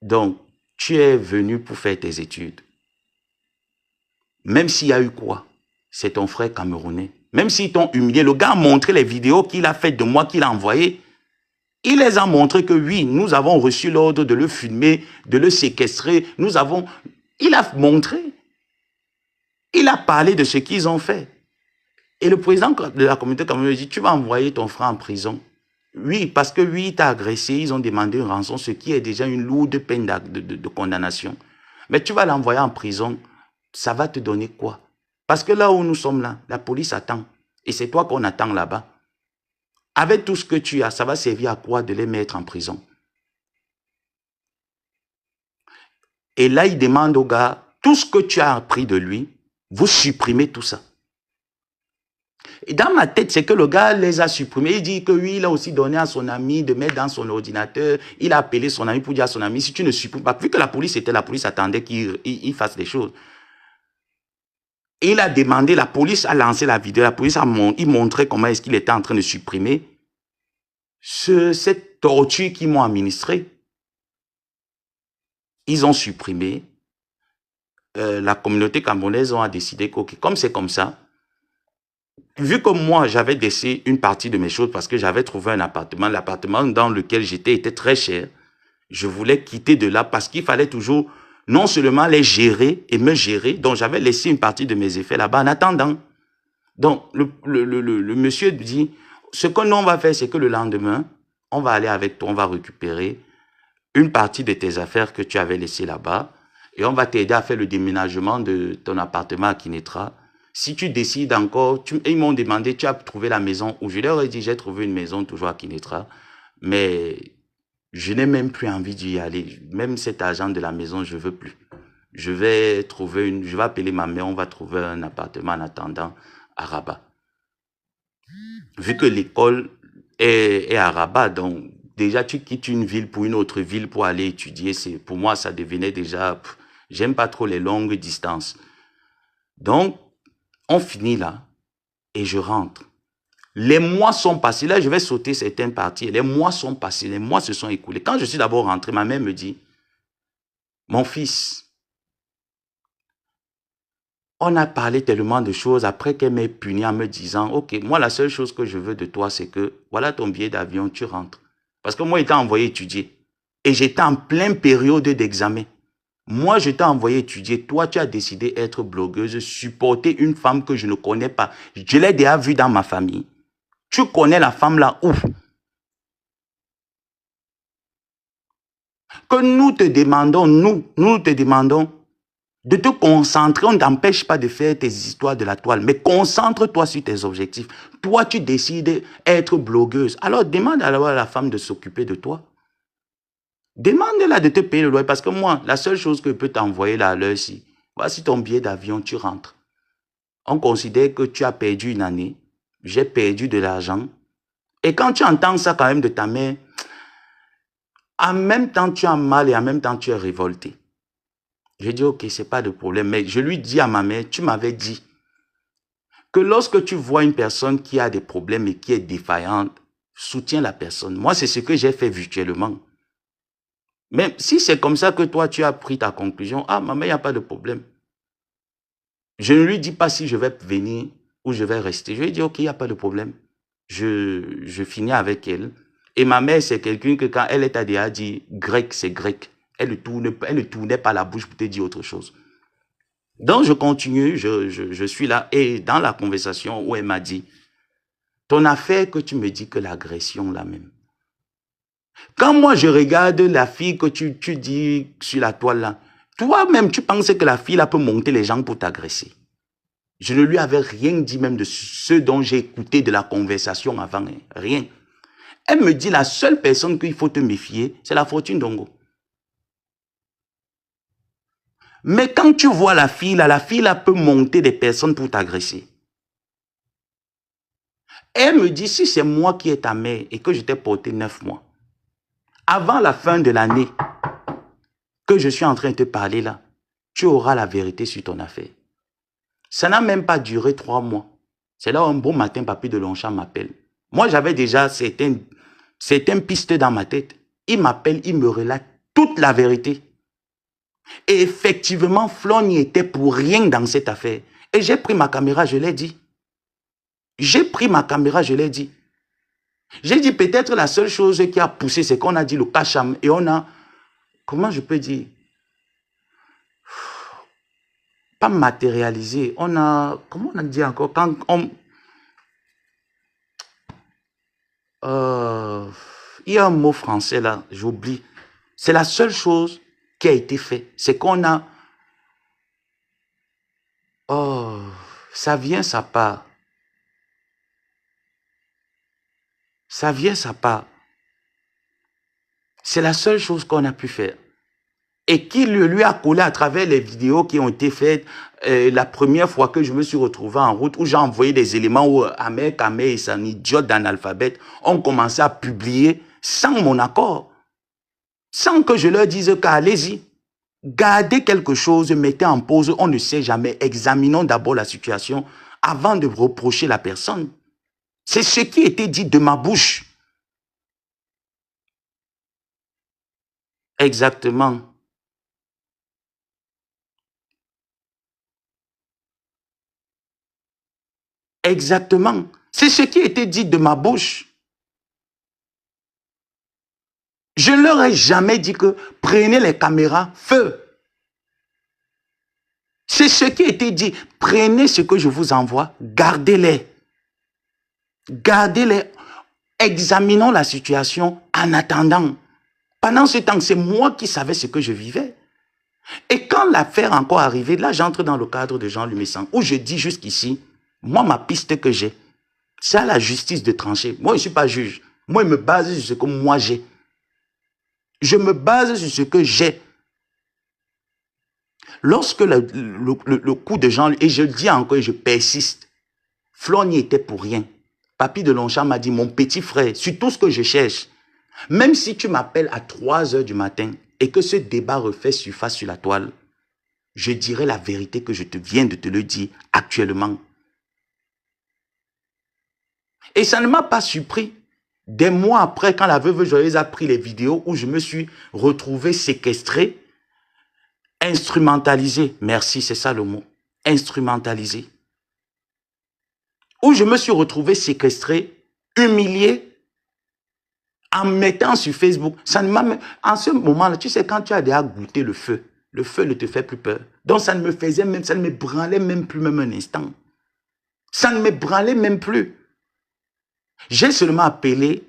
Donc, tu es venu pour faire tes études. Même s'il y a eu quoi, c'est ton frère camerounais. Même s'ils t'ont humilié, le gars a montré les vidéos qu'il a faites de moi, qu'il a envoyées. Il les a montré que oui, nous avons reçu l'ordre de le filmer, de le séquestrer. Il a montré. Il a parlé de ce qu'ils ont fait. Et le président de la communauté camerounaise dit, tu vas envoyer ton frère en prison. Oui, parce que lui, il t'a agressé, ils ont demandé une rançon, ce qui est déjà une lourde peine de condamnation. Mais tu vas l'envoyer en prison, ça va te donner quoi? Parce que là où nous sommes là, la police attend. Et c'est toi qu'on attend là-bas. Avec tout ce que tu as, ça va servir à quoi de les mettre en prison? Et là, il demande au gars, tout ce que tu as appris de lui, vous supprimez tout ça. Et dans ma tête, c'est que le gars les a supprimés. Il dit que oui, il a aussi donné à son ami de mettre dans son ordinateur. Il a appelé son ami pour dire à son ami, si tu ne supprimes pas, vu que la police attendait qu'il fasse des choses. Et il a demandé, la police a lancé la vidéo, la police il montrait comment est-ce qu'il était en train de supprimer cette torture qu'ils m'ont administrée. Ils ont supprimé. La communauté camerounaise a décidé que, comme c'est comme ça, Vu que moi, j'avais laissé une partie de mes choses parce que j'avais trouvé un appartement, l'appartement dans lequel j'étais était très cher. Je voulais quitter de là parce qu'il fallait toujours non seulement les gérer et me gérer, donc j'avais laissé une partie de mes effets là-bas en attendant. Donc, le monsieur dit, ce que nous on va faire, c'est que le lendemain, on va aller avec toi, on va récupérer une partie de tes affaires que tu avais laissées là-bas et on va t'aider à faire le déménagement de ton appartement à Kinetra. Si tu décides encore, ils m'ont demandé, tu as trouvé la maison où je leur ai dit, j'ai trouvé une maison toujours à Kinetra, mais je n'ai même plus envie d'y aller. Même cet argent de la maison, je veux plus. Je vais appeler ma mère, on va trouver un appartement en attendant à Rabat. Vu que l'école est à Rabat, donc déjà tu quittes une ville pour une autre ville pour aller étudier, pour moi ça devenait déjà, j'aime pas trop les longues distances. Donc, on finit là et je rentre. Les mois sont passés, là je vais sauter certaines parties, les mois sont passés, les mois se sont écoulés. Quand je suis d'abord rentré, ma mère me dit, mon fils, on a parlé tellement de choses après qu'elle m'ait puni en me disant, ok, moi la seule chose que je veux de toi, c'est que voilà ton billet d'avion, tu rentres. Parce que moi, il t'a envoyé étudier. Et j'étais en pleine période d'examen. Moi, je t'ai envoyé étudier. Toi, tu as décidé d'être blogueuse, supporter une femme que je ne connais pas. Je l'ai déjà vue dans ma famille. Tu connais la femme là où? Que nous te demandons, nous te demandons de te concentrer. On ne t'empêche pas de faire tes histoires de la toile, mais concentre-toi sur tes objectifs. Toi, tu décides d'être blogueuse. Alors, demande à la femme de s'occuper de toi. Demande-la de te payer le loyer parce que moi, la seule chose que je peux t'envoyer là à l'heure ci, voici ton billet d'avion, tu rentres. On considère que tu as perdu une année, j'ai perdu de l'argent. Et quand tu entends ça quand même de ta mère, en même temps tu as mal et en même temps tu es révolté. Je dis ok, c'est pas de problème, mais je lui dis à ma mère, tu m'avais dit que lorsque tu vois une personne qui a des problèmes et qui est défaillante, soutiens la personne. Moi, c'est ce que j'ai fait virtuellement. Même si c'est comme ça que toi, tu as pris ta conclusion, ah, maman, il n'y a pas de problème. Je ne lui dis pas si je vais venir ou je vais rester. Je lui dis, ok, il n'y a pas de problème. Je finis avec elle. Et ma mère, c'est quelqu'un que quand elle t'a déjà dit grec, c'est grec. Elle ne tournait pas la bouche pour te dire autre chose. Donc, je continue, je suis là. Et dans la conversation où elle m'a dit, ton affaire que tu me dis que l'agression là même. Quand moi, je regarde la fille que tu dis sur la toile là, toi-même, tu penses que la fille là peut monter les gens pour t'agresser. Je ne lui avais rien dit même de ce dont j'ai écouté de la conversation avant. Hein. Rien. Elle me dit la seule personne qu'il faut te méfier, c'est la Fortune Dongo. Mais quand tu vois la fille là peut monter des personnes pour t'agresser. Elle me dit, si c'est moi qui est ta mère et que je t'ai porté 9 mois, avant la fin de l'année que je suis en train de te parler là, tu auras la vérité sur ton affaire. Ça n'a même pas duré 3 mois. C'est là un bon matin, Papi de Longchamp m'appelle. Moi, j'avais déjà certaines pistes dans ma tête. Il m'appelle, il me relate toute la vérité. Et effectivement, Flo n'y était pour rien dans cette affaire. Et j'ai pris ma caméra, je l'ai dit. J'ai pris ma caméra, je l'ai dit. J'ai dit peut-être la seule chose qui a poussé, c'est qu'on a dit le cacham et on a, comment je peux dire, pas matérialisé, on a, comment on a dit encore, quand on, il y a un mot français là, j'oublie. C'est la seule chose qui a été faite. C'est qu'on a, oh, ça vient, ça part. Ça vient, ça part. C'est la seule chose qu'on a pu faire. Et qui lui a collé à travers les vidéos qui ont été faites la première fois que je me suis retrouvé en route, où j'ai envoyé des éléments où Ahmed Kamé et son idiote d'analphabète ont commencé à publier sans mon accord. Sans que je leur dise qu'allez-y, gardez quelque chose, mettez en pause, on ne sait jamais. Examinons d'abord la situation avant de reprocher la personne. C'est ce qui était dit de ma bouche. Exactement. Exactement. C'est ce qui était dit de ma bouche. Je ne leur ai jamais dit que prenez les caméras, feu. C'est ce qui était dit. Prenez ce que je vous envoie, gardez-les. Gardez-les. Examinons la situation en attendant. Pendant ce temps, c'est moi qui savais ce que je vivais. Et quand l'affaire encore arrivée, là, j'entre dans le cadre de Jean Lumessan, où je dis jusqu'ici, moi, ma piste que j'ai, c'est à la justice de trancher. Moi, je ne suis pas juge. Moi, je me base sur ce que moi j'ai. Je me base sur ce que j'ai. Lorsque le coup de Jean, et je le dis encore et je persiste, Flor n'y était pour rien. Papy de Longchamp m'a dit, mon petit frère, sur tout ce que je cherche, même si tu m'appelles à 3 heures du matin et que ce débat refait surface sur la toile, je dirai la vérité que je te viens de te le dire actuellement. Et ça ne m'a pas surpris. Des mois après, quand la veuve joyeuse a pris les vidéos où je me suis retrouvé séquestré, instrumentalisé, merci, c'est ça le mot, instrumentalisé, où je me suis retrouvé séquestré, humilié, en mettant sur Facebook, ça ne m'a, en ce moment-là, tu sais, quand tu as déjà goûté le feu ne te fait plus peur. Donc ça ne me faisait même, ça ne me branlait même plus même un instant. Ça ne me branlait même plus. J'ai seulement appelé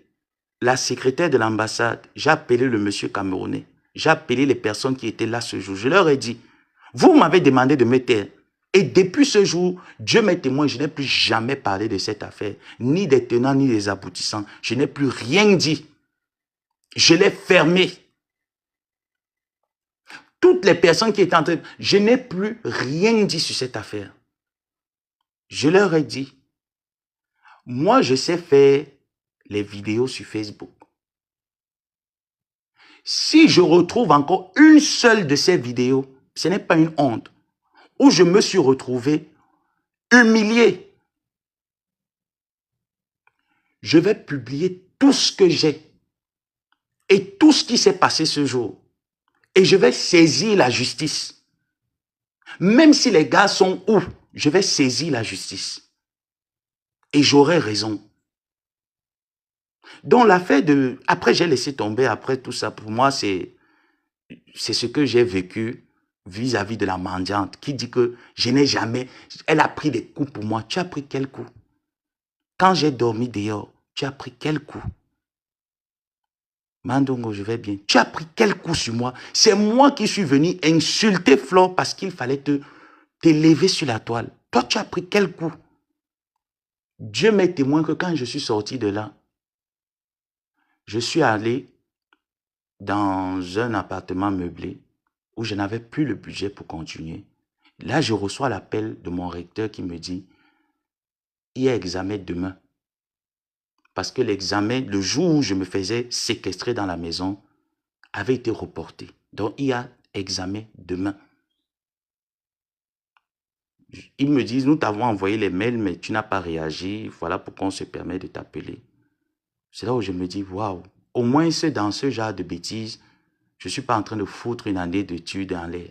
la secrétaire de l'ambassade, j'ai appelé le monsieur camerounais, j'ai appelé les personnes qui étaient là ce jour. Je leur ai dit, vous m'avez demandé de me taire. Et depuis ce jour, Dieu m'est témoin, je n'ai plus jamais parlé de cette affaire, ni des tenants, ni des aboutissants. Je n'ai plus rien dit. Je l'ai fermé. Toutes les personnes qui étaient en train, je n'ai plus rien dit sur cette affaire. Je leur ai dit, moi je sais faire les vidéos sur Facebook. Si je retrouve encore une seule de ces vidéos, ce n'est pas une honte, où je me suis retrouvé humilié, je vais publier tout ce que j'ai et tout ce qui s'est passé ce jour. Et je vais saisir la justice. Même si les gars sont où, je vais saisir la justice. Et j'aurai raison. Donc l'affaire de... Après, j'ai laissé tomber, après tout ça, pour moi, c'est ce que j'ai vécu vis-à-vis de la mendiante qui dit que je n'ai jamais... Elle a pris des coups pour moi. Tu as pris quel coup? Quand j'ai dormi dehors, tu as pris quel coup? Mandongo, je vais bien. Tu as pris quel coup sur moi? C'est moi qui suis venu insulter Flor parce qu'il fallait t'élever sur la toile. Toi, tu as pris quel coup? Dieu m'est témoin que quand je suis sorti de là, je suis allé dans un appartement meublé où je n'avais plus le budget pour continuer. Là, je reçois l'appel de mon recteur qui me dit, il y a examen demain. Parce que l'examen, le jour où je me faisais séquestrer dans la maison, avait été reporté. Donc, il y a examen demain. Ils me disent, nous t'avons envoyé les mails, mais tu n'as pas réagi. Voilà pourquoi on se permet de t'appeler. C'est là où je me dis, waouh, au moins c'est dans ce genre de bêtises, je ne suis pas en train de foutre une année d'études en l'air.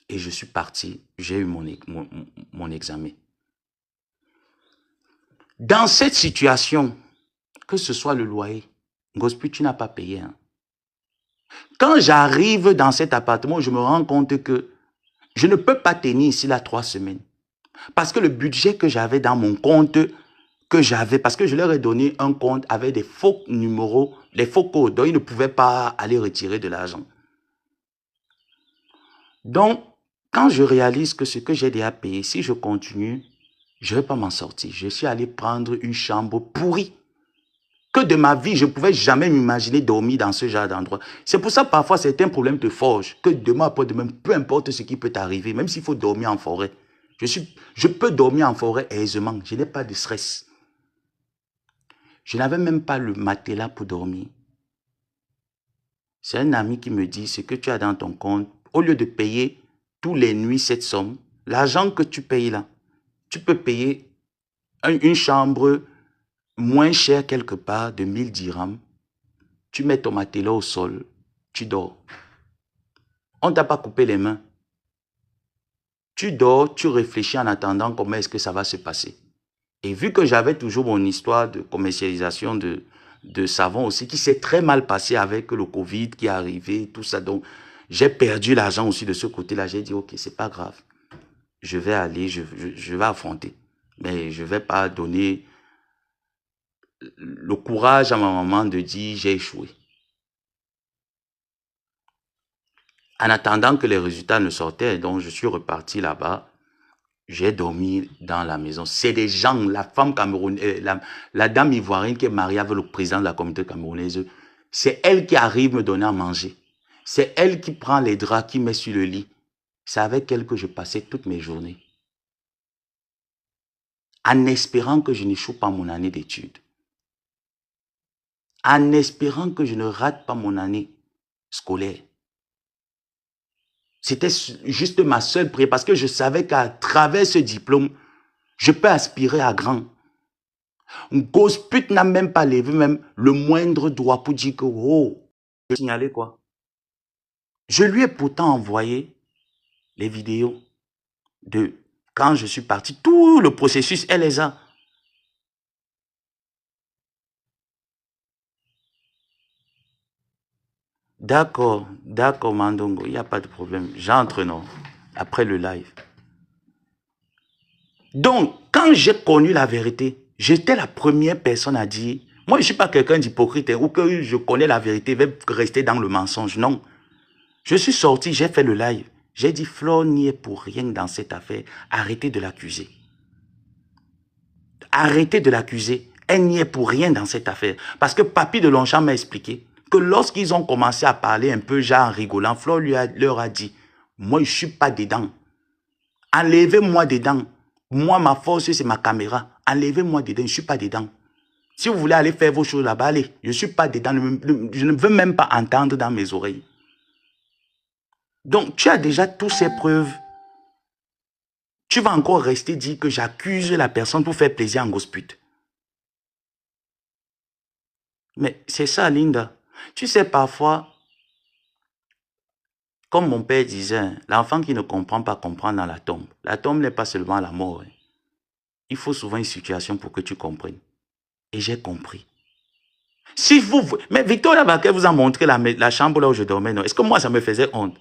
Et je suis parti, j'ai eu mon examen. Dans cette situation, que ce soit le loyer, Gospi, tu n'as pas payé. Hein. Quand j'arrive dans cet appartement, je me rends compte que je ne peux pas tenir ici là 3 semaines. Parce que le budget que j'avais dans mon compte, parce que je leur ai donné un compte avec des faux numéros, les faux codes, donc ils ne pouvaient pas aller retirer de l'argent. Donc, quand je réalise que ce que j'ai déjà payé, si je continue, je ne vais pas m'en sortir. Je suis allé prendre une chambre pourrie. Que de ma vie, je ne pouvais jamais m'imaginer dormir dans ce genre d'endroit. C'est pour ça parfois c'est un problème de forge. Que demain après-demain, peu importe ce qui peut t'arriver, même s'il faut dormir en forêt. Je peux dormir en forêt aisément. Je n'ai pas de stress. Je n'avais même pas le matelas pour dormir. C'est un ami qui me dit, ce que tu as dans ton compte, au lieu de payer tous les nuits cette somme, l'argent que tu payes là, tu peux payer une chambre moins chère quelque part de 1000 dirhams. Tu mets ton matelas au sol, tu dors. On ne t'a pas coupé les mains. Tu dors, tu réfléchis en attendant comment est-ce que ça va se passer. Et vu que j'avais toujours mon histoire de commercialisation de savon aussi, qui s'est très mal passé avec le Covid qui est arrivé, tout ça. Donc, j'ai perdu l'argent aussi de ce côté-là. J'ai dit, OK, c'est pas grave. Je vais aller, je vais affronter. Mais je vais pas donner le courage à ma maman de dire, j'ai échoué. En attendant que les résultats ne sortaient, donc je suis reparti là-bas. J'ai dormi dans la maison. C'est des gens, la femme camerounaise, la dame ivoirienne qui est mariée avec le président de la communauté camerounaise, c'est elle qui arrive me donner à manger. C'est elle qui prend les draps, qui met sur le lit. C'est avec elle que je passais toutes mes journées. En espérant que je n'échoue pas mon année d'études. En espérant que je ne rate pas mon année scolaire. C'était juste ma seule prière parce que je savais qu'à travers ce diplôme, je peux aspirer à grand. Gosput n'a même pas levé même le moindre doigt pour dire que, oh, je signalais quoi. Je lui ai pourtant envoyé les vidéos de quand je suis parti. Tout le processus, elle les a. D'accord, Mandongo, il n'y a pas de problème. J'entre, non, après le live. Donc, quand j'ai connu la vérité, j'étais la première personne à dire, moi je ne suis pas quelqu'un d'hypocrite, ou que je connais la vérité, je vais rester dans le mensonge. Non. Je suis sorti, j'ai fait le live. J'ai dit, Flore n'y est pour rien dans cette affaire. Arrêtez de l'accuser. Arrêtez de l'accuser. Elle n'y est pour rien dans cette affaire. Parce que Papy de Longchamp m'a expliqué que lorsqu'ils ont commencé à parler un peu, genre en rigolant, Flore leur a dit, moi je ne suis pas dedans. Enlevez-moi dedans. Moi, ma force, c'est ma caméra. Enlevez-moi dedans, je ne suis pas dedans. Si vous voulez aller faire vos choses là-bas, allez. Je ne suis pas dedans. Je ne veux même pas entendre dans mes oreilles. Donc, tu as déjà toutes ces preuves. Tu vas encore rester dire que j'accuse la personne pour faire plaisir en gosput. Mais c'est ça, Linda. Tu sais, parfois, comme mon père disait, l'enfant qui ne comprend pas comprend dans la tombe. La tombe n'est pas seulement la mort. Il faut souvent une situation pour que tu comprennes. Et j'ai compris. Si vous... Mais Victoria Baquet vous a montré la chambre là où je dormais. Est-ce que moi, ça me faisait honte?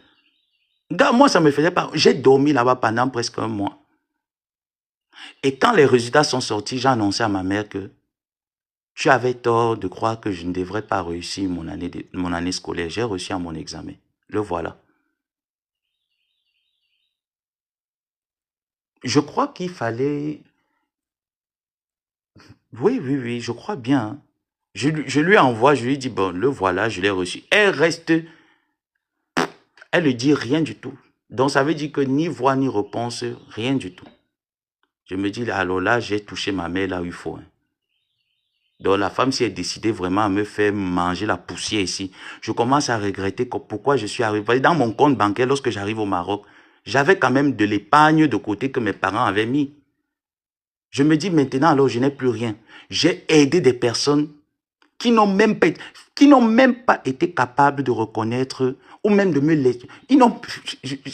Moi, ça me faisait pas... J'ai dormi là-bas pendant presque un mois. Et quand les résultats sont sortis, j'ai annoncé à ma mère que tu avais tort de croire que je ne devrais pas réussir mon année scolaire. J'ai réussi à mon examen. Le voilà. Je crois qu'il fallait... Oui, je crois bien. Hein. Je lui envoie, je lui dis, bon, le voilà, je l'ai reçu. Elle reste... Elle ne dit rien du tout. Donc, ça veut dire que ni voix, ni réponse, rien du tout. Je me dis, alors là, j'ai touché ma mère là où il faut. Hein. Donc, la femme, si elle décidait vraiment à me faire manger la poussière ici, je commence à regretter pourquoi je suis arrivé. Dans mon compte bancaire, lorsque j'arrive au Maroc, j'avais quand même de l'épargne de côté que mes parents avaient mis. Je me dis maintenant, alors, je n'ai plus rien. J'ai aidé des personnes qui n'ont même pas été capables de reconnaître ou même de me laisser.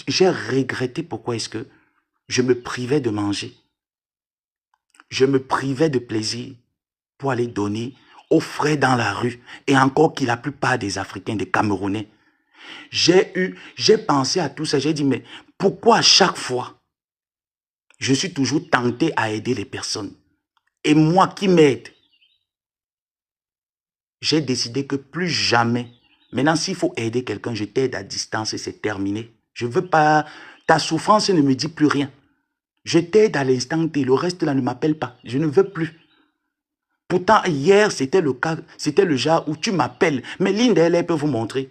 J'ai regretté pourquoi est-ce que je me privais de manger. Je me privais de plaisir pour aller donner aux frères dans la rue. Et encore que la plupart des Africains, des Camerounais, j'ai pensé à tout ça. J'ai dit, mais pourquoi à chaque fois, je suis toujours tenté à aider les personnes? Et moi qui m'aide, j'ai décidé que plus jamais, maintenant s'il faut aider quelqu'un, je t'aide à distance et c'est terminé. Je ne veux pas, ta souffrance ne me dit plus rien. Je t'aide à l'instant T, le reste là ne m'appelle pas. Je ne veux plus. Pourtant, hier, c'était le cas, c'était le genre où tu m'appelles. Mais Linda, elle peut vous montrer.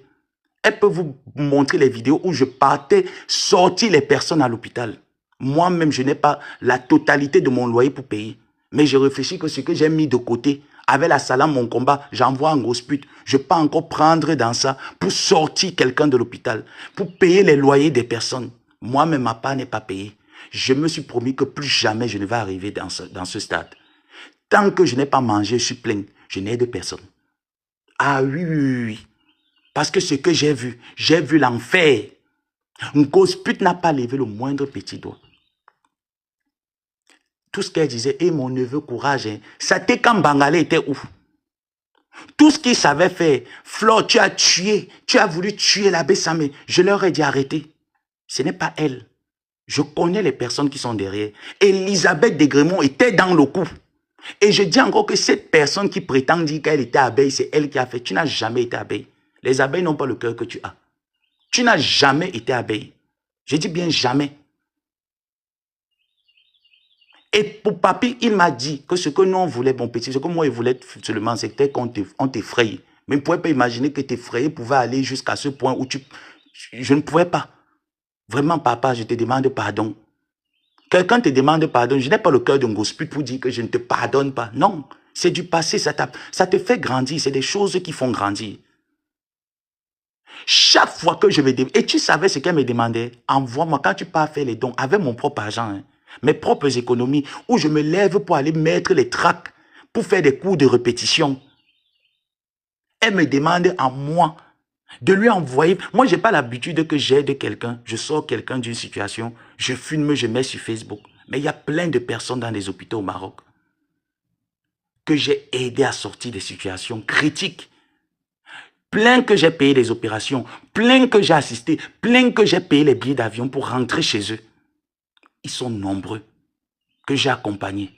Elle peut vous montrer les vidéos où je partais sortir les personnes à l'hôpital. Moi-même, je n'ai pas la totalité de mon loyer pour payer. Mais je réfléchis que ce que j'ai mis de côté, avec la salam, mon combat, j'envoie un gros pute. Je peux encore prendre dans ça pour sortir quelqu'un de l'hôpital, pour payer les loyers des personnes. Moi-même, ma part n'est pas payée. Je me suis promis que plus jamais je ne vais arriver dans ce stade. Tant que je n'ai pas mangé, je suis plein. Je n'aide personne. Ah oui. Parce que ce que j'ai vu l'enfer. Ngosput n'a pas levé le moindre petit doigt. Tout ce qu'elle disait, et mon neveu, courage, hein. Ça t'est quand Bangalé était où? Tout ce qu'il savait faire, Flore, tu as voulu tuer l'abbé Samé. Je leur ai dit arrêtez. Ce n'est pas elle. Je connais les personnes qui sont derrière. Elisabeth Desgrémont était dans le coup. Et je dis encore que cette personne qui prétend dire qu'elle était abeille, c'est elle qui a fait. Tu n'as jamais été abeille. Les abeilles n'ont pas le cœur que tu as. Tu n'as jamais été abeille. Je dis bien jamais. Et pour Papi, il m'a dit que ce que nous on voulait, mon petit, ce que moi il voulait seulement, c'était qu'on t'effraie. Mais il ne pouvait pas imaginer que t'effrayer pouvait aller jusqu'à ce point où je ne pouvais pas. Vraiment, papa, je te demande pardon. Quelqu'un te demande pardon, je n'ai pas le cœur d'un gospel pour dire que je ne te pardonne pas. Non, c'est du passé, ça te fait grandir, c'est des choses qui font grandir. Chaque fois que je me demande, et tu savais ce qu'elle me demandait, envoie-moi, quand tu pars faire les dons, avec mon propre argent, hein, mes propres économies, où je me lève pour aller mettre les tracts, pour faire des cours de répétition. Elle me demande à moi de lui envoyer. Moi, je n'ai pas l'habitude que j'aide quelqu'un. Je sors quelqu'un d'une situation, je filme, je mets sur Facebook. Mais il y a plein de personnes dans les hôpitaux au Maroc que j'ai aidé à sortir des situations critiques. Plein que j'ai payé les opérations, plein que j'ai assisté, plein que j'ai payé les billets d'avion pour rentrer chez eux. Ils sont nombreux que j'ai accompagnés.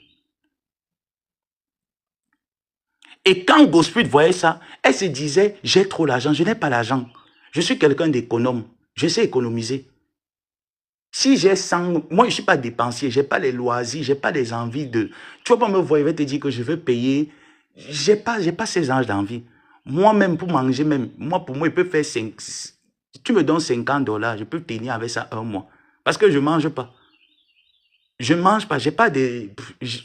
Et quand Gospel voyait ça, elle se disait, j'ai trop l'argent, je n'ai pas l'argent. Je suis quelqu'un d'économe, je sais économiser. Si j'ai 100, moi je ne suis pas dépensier, je n'ai pas les loisirs, je n'ai pas les envies de... Tu vas pas me voir, il va te dire que je veux payer. Je n'ai pas ces anges d'envie. Moi-même, pour manger, même, pour moi, il peut faire 5... Tu me donnes $50, je peux tenir avec ça un mois. Parce que je ne mange pas. Je ne mange pas, j'ai pas de...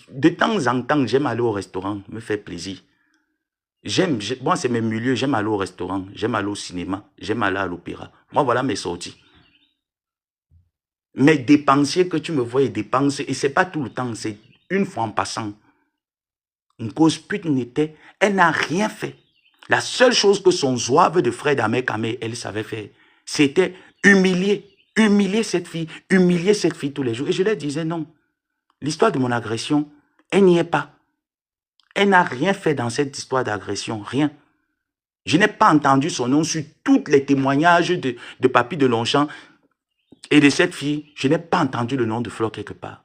De temps en temps, j'aime aller au restaurant, me faire plaisir. Moi, c'est mes milieux, j'aime aller au restaurant, j'aime aller au cinéma, j'aime aller à l'opéra. Moi, voilà mes sorties. Mais dépensier que tu me vois et dépenser, et ce n'est pas tout le temps, c'est une fois en passant. Une cause pute n'était, elle n'a rien fait. La seule chose que son zouave de Fred Amé, elle savait faire, c'était humilier cette fille tous les jours. Et je leur disais non. L'histoire de mon agression, elle n'y est pas. Elle n'a rien fait dans cette histoire d'agression, rien. Je n'ai pas entendu son nom sur tous les témoignages de Papi de Longchamp et de cette fille. Je n'ai pas entendu le nom de Flore quelque part.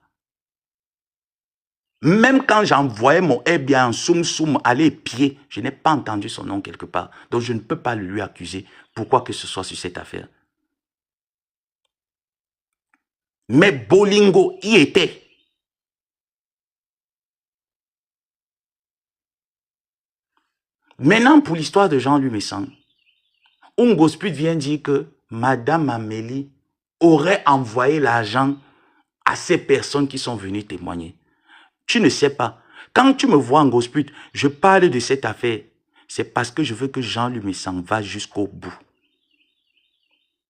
Même quand j'envoyais mon bien en soum aller pied, je n'ai pas entendu son nom quelque part. Donc je ne peux pas lui accuser pourquoi que ce soit sur cette affaire. Mais Bolingo y était. Maintenant, pour l'histoire de Jean-Louis Messan, Ngosput vient dire que Madame Amélie aurait envoyé l'argent à ces personnes qui sont venues témoigner. Tu ne sais pas. Quand tu me vois en Ngosput, je parle de cette affaire. C'est parce que je veux que Jean-Louis Messan va jusqu'au bout.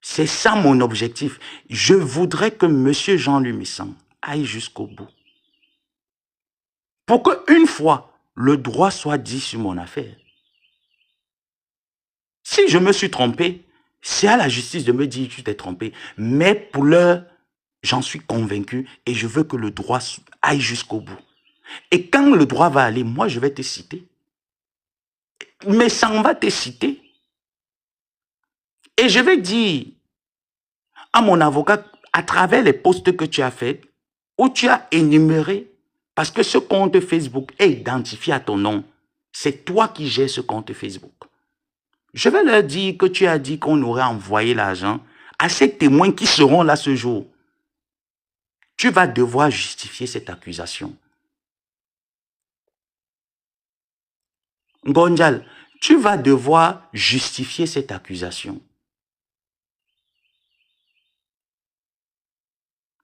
C'est ça mon objectif. Je voudrais que M. Jean-Louis Messan aille jusqu'au bout. Pour qu'une fois, le droit soit dit sur mon affaire. Si je me suis trompé, c'est à la justice de me dire que tu t'es trompé. Mais pour l'heure, j'en suis convaincu et je veux que le droit aille jusqu'au bout. Et quand le droit va aller, moi je vais te citer. Mais ça on va te citer. Et je vais dire à mon avocat, à travers les posts que tu as faits, où tu as énuméré, parce que ce compte Facebook est identifié à ton nom. C'est toi qui gères ce compte Facebook. Je vais leur dire que tu as dit qu'on aurait envoyé l'argent à ces témoins qui seront là ce jour. Tu vas devoir justifier cette accusation. Ngonjal, tu vas devoir justifier cette accusation.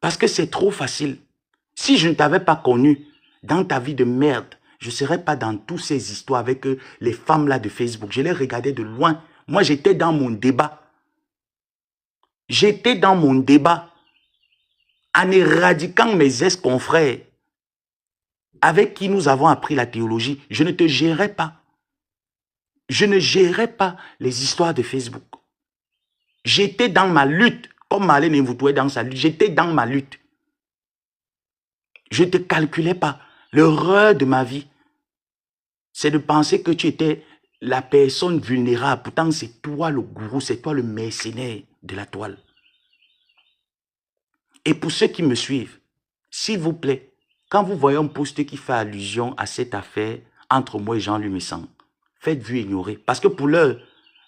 Parce que c'est trop facile. Si je ne t'avais pas connu dans ta vie de merde, je ne serais pas dans toutes ces histoires avec les femmes là de Facebook. Je les regardais de loin. Moi, j'étais dans mon débat. J'étais dans mon débat en éradiquant mes ex-confrères avec qui nous avons appris la théologie. Je ne te gérais pas. Je ne gérais pas les histoires de Facebook. J'étais dans ma lutte comme Marlène Mvutoué dans sa lutte. J'étais dans ma lutte. Je ne te calculais pas. L'erreur de ma vie, c'est de penser que tu étais la personne vulnérable. Pourtant, c'est toi le gourou, c'est toi le mercenaire de la toile. Et pour ceux qui me suivent, s'il vous plaît, quand vous voyez un post qui fait allusion à cette affaire entre moi et Jean-Louis Messan, faites-vous ignorer. Parce que pour l'heure,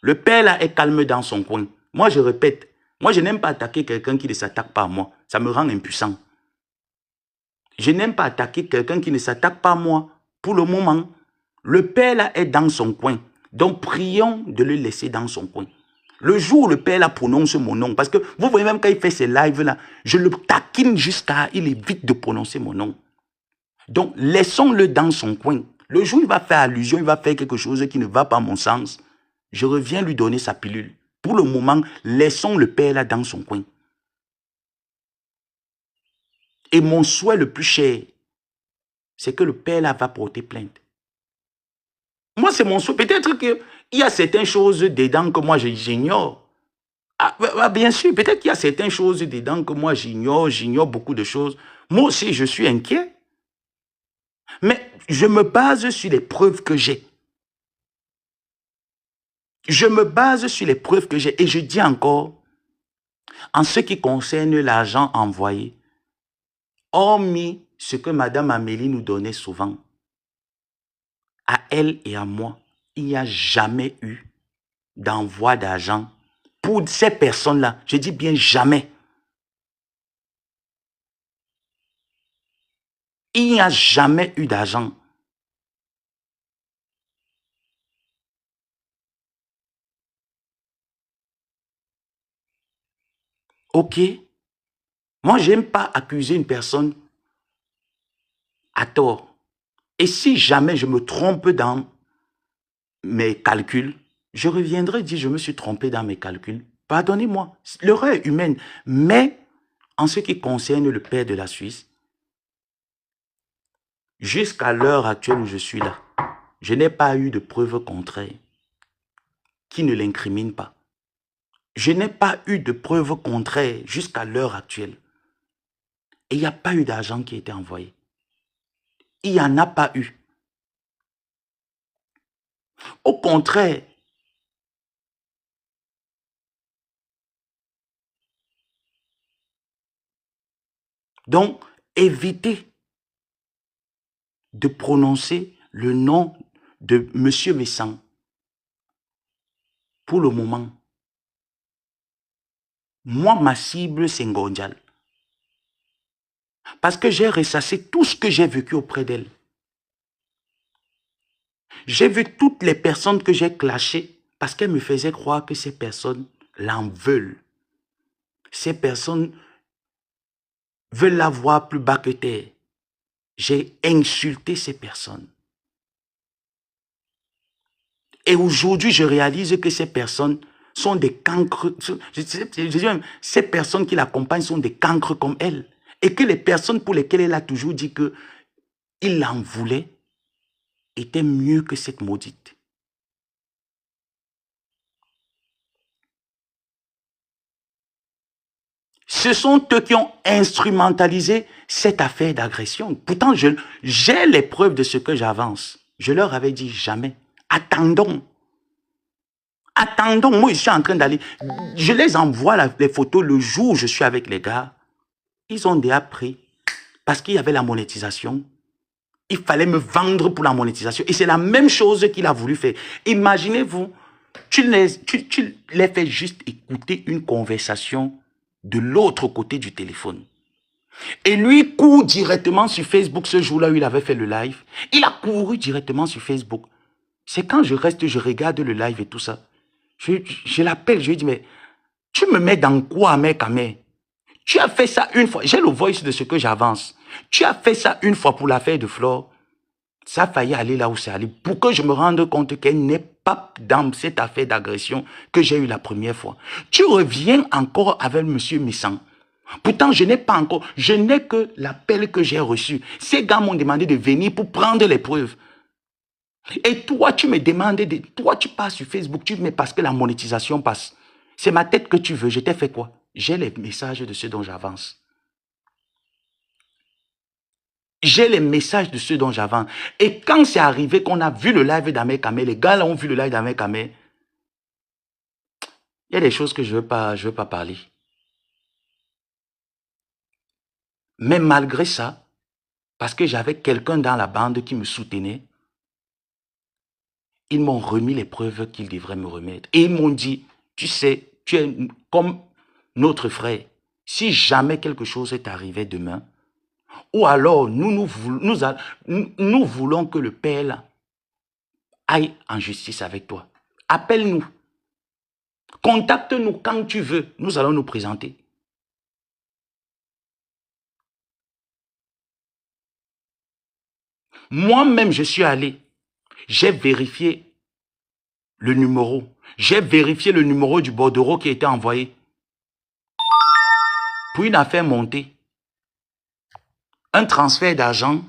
le père là est calme dans son coin. Moi, je répète, moi, je n'aime pas attaquer quelqu'un qui ne s'attaque pas à moi. Ça me rend impuissant. Je n'aime pas attaquer quelqu'un qui ne s'attaque pas à moi. Pour le moment, le père là est dans son coin. Donc, prions de le laisser dans son coin. Le jour où le père là prononce mon nom, parce que vous voyez même quand il fait ses lives là, je le taquine jusqu'à, il évite de prononcer mon nom. Donc, laissons-le dans son coin. Le jour où il va faire allusion, il va faire quelque chose qui ne va pas à mon sens, je reviens lui donner sa pilule. Pour le moment, laissons le père là dans son coin. Et mon souhait le plus cher, c'est que le père là va porter plainte. Moi, c'est mon souhait. Peut-être qu'il y a certaines choses dedans que moi j'ignore. Ah, bien sûr, peut-être qu'il y a certaines choses dedans que moi j'ignore beaucoup de choses. Moi aussi, je suis inquiet. Mais je me base sur les preuves que j'ai. Je me base sur les preuves que j'ai. Et je dis encore, en ce qui concerne l'argent envoyé, hormis ce que Madame Amélie nous donnait souvent, à elle et à moi, il n'y a jamais eu d'envoi d'argent pour ces personnes-là. Je dis bien jamais. Il n'y a jamais eu d'argent. Ok? Moi, je n'aime pas accuser une personne à tort. Et si jamais je me trompe dans mes calculs, je reviendrai dire je me suis trompé dans mes calculs. Pardonnez-moi, l'erreur est humaine. Mais en ce qui concerne le père de la Suisse, jusqu'à l'heure actuelle où je suis là, je n'ai pas eu de preuves contraires qui ne l'incriminent pas. Je n'ai pas eu de preuves contraires jusqu'à l'heure actuelle. Et il n'y a pas eu d'argent qui a été envoyé. Il n'y en a pas eu. Au contraire, donc évitez de prononcer le nom de M. Messan pour le moment. Moi, ma cible, c'est Ngondial. Parce que j'ai ressassé tout ce que j'ai vécu auprès d'elle. J'ai vu toutes les personnes que j'ai clashées parce qu'elles me faisaient croire que ces personnes l'en veulent. Ces personnes veulent la voir plus bas que terre. J'ai insulté ces personnes. Et aujourd'hui, je réalise que ces personnes sont des cancres. Ces personnes qui l'accompagnent sont des cancres comme elle. Et que les personnes pour lesquelles elle a toujours dit qu'il l'en voulait étaient mieux que cette maudite. Ce sont eux qui ont instrumentalisé cette affaire d'agression. Pourtant, j'ai les preuves de ce que j'avance. Je leur avais dit jamais. Attendons. Attendons. Moi, je suis en train d'aller. Je les envoie les photos le jour où je suis avec les gars. Ils ont déjà pris. Parce qu'il y avait la monétisation. Il fallait me vendre pour la monétisation. Et c'est la même chose qu'il a voulu faire. Imaginez-vous, tu les fais juste écouter une conversation de l'autre côté du téléphone. Et lui court directement sur Facebook ce jour-là où il avait fait le live. Il a couru directement sur Facebook. C'est quand je reste, je regarde le live et tout ça. Je l'appelle, je lui dis, mais tu me mets dans quoi, mec, Amé? Tu as fait ça une fois. J'ai le voice de ce que j'avance. Tu as fait ça une fois pour l'affaire de Flore. Ça a failli aller là où c'est allé. Pour que je me rende compte qu'elle n'est pas dans cette affaire d'agression que j'ai eue la première fois. Tu reviens encore avec M. Messan. Pourtant, je n'ai pas encore, je n'ai que l'appel que j'ai reçu. Ces gars m'ont demandé de venir pour prendre les preuves. Et toi, tu me demandes, toi, tu passes sur Facebook, tu mets parce que la monétisation passe. C'est ma tête que tu veux, je t'ai fait quoi? J'ai les messages de ceux dont j'avance. J'ai les messages de ceux dont j'avance. Et quand c'est arrivé qu'on a vu le live d'Ahmed Kamel, les gars là ont vu le live d'Ahmed Kamel, il y a des choses que je veux pas parler. Mais malgré ça, parce que j'avais quelqu'un dans la bande qui me soutenait, ils m'ont remis les preuves qu'ils devraient me remettre. Et ils m'ont dit, tu sais, tu es comme notre frère. Si jamais quelque chose est arrivé demain, ou alors nous voulons que le père là, aille en justice avec toi. Appelle-nous. Contacte-nous quand tu veux. Nous allons nous présenter. Moi-même, je suis allé. J'ai vérifié le numéro. J'ai vérifié le numéro du bordereau qui a été envoyé. Pour une affaire montée. Un transfert d'argent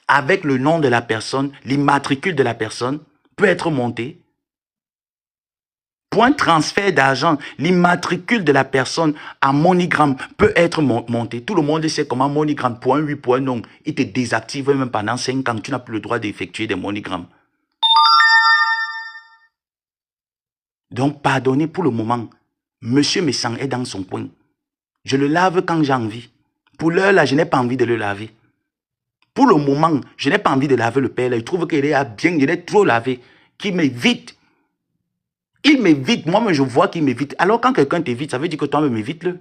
avec le nom de la personne, l'immatricule de la personne peut être monté. Pour un transfert d'argent, l'immatricule de la personne à MoneyGram peut être monté. Tout le monde sait comment MoneyGram, point 8, point non, il te désactive même pendant 5 ans. Tu n'as plus le droit d'effectuer des MoneyGram. Donc, pardonnez pour le moment. Monsieur Messang est dans son coin. Je le lave quand j'ai envie. Pour l'heure, là, je n'ai pas envie de le laver. Pour le moment, je n'ai pas envie de laver le père. Là. Il trouve qu'il est bien, il est trop lavé. Qu'il m'évite. Il m'évite. Moi-même, je vois qu'il m'évite. Alors, quand quelqu'un t'évite, ça veut dire que toi-même, évite-le.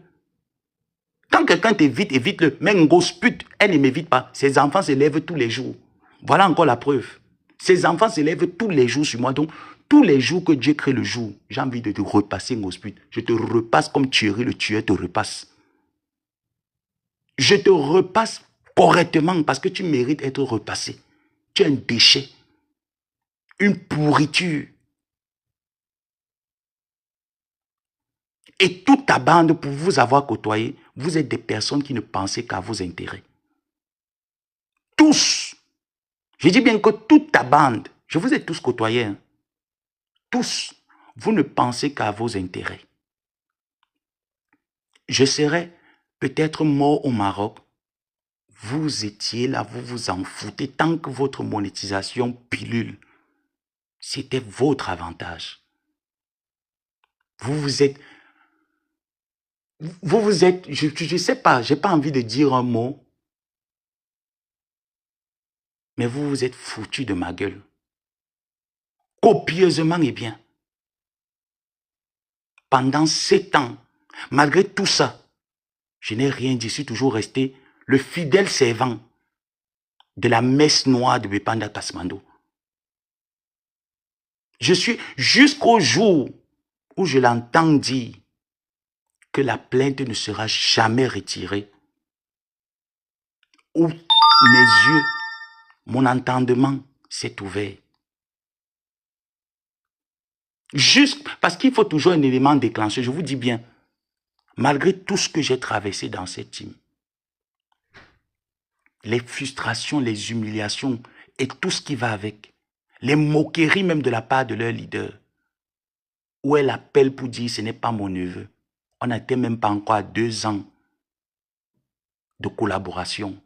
Quand quelqu'un t'évite, évite-le. Mais une grosse pute, elle ne m'évite pas. Ses enfants se lèvent tous les jours. Voilà encore la preuve. Ses enfants se lèvent tous les jours sur moi. Donc, tous les jours que Dieu crée le jour, j'ai envie de te repasser, une grosse pute. Je te repasse comme Thierry le tueur te repasse. Je te repasse correctement parce que tu mérites d'être repassé. Tu es un déchet. Une pourriture. Et toute ta bande, pour vous avoir côtoyé, vous êtes des personnes qui ne pensaient qu'à vos intérêts. Tous. Je dis bien que toute ta bande, je vous ai tous côtoyés. Hein. Tous. Vous ne pensez qu'à vos intérêts. Je serais peut-être mort au Maroc. Vous étiez là, vous vous en foutez tant que votre monétisation pilule. C'était votre avantage. Vous vous êtes, je ne sais pas, je n'ai pas envie de dire un mot, mais vous vous êtes foutu de ma gueule. Copieusement et bien. Pendant 7 ans, malgré tout ça, je n'ai rien dit, je suis toujours resté le fidèle servant de la messe noire de Bepanda Kasmando. Je suis jusqu'au jour où je l'entends dire que la plainte ne sera jamais retirée, où mes yeux, mon entendement s'est ouvert. Juste parce qu'il faut toujours un élément déclencheur, je vous dis bien, malgré tout ce que j'ai traversé dans cette team, les frustrations, les humiliations et tout ce qui va avec, les moqueries même de la part de leur leader, où elle appelle pour dire ce n'est pas mon neveu. On n'était même pas encore à 2 ans de collaboration.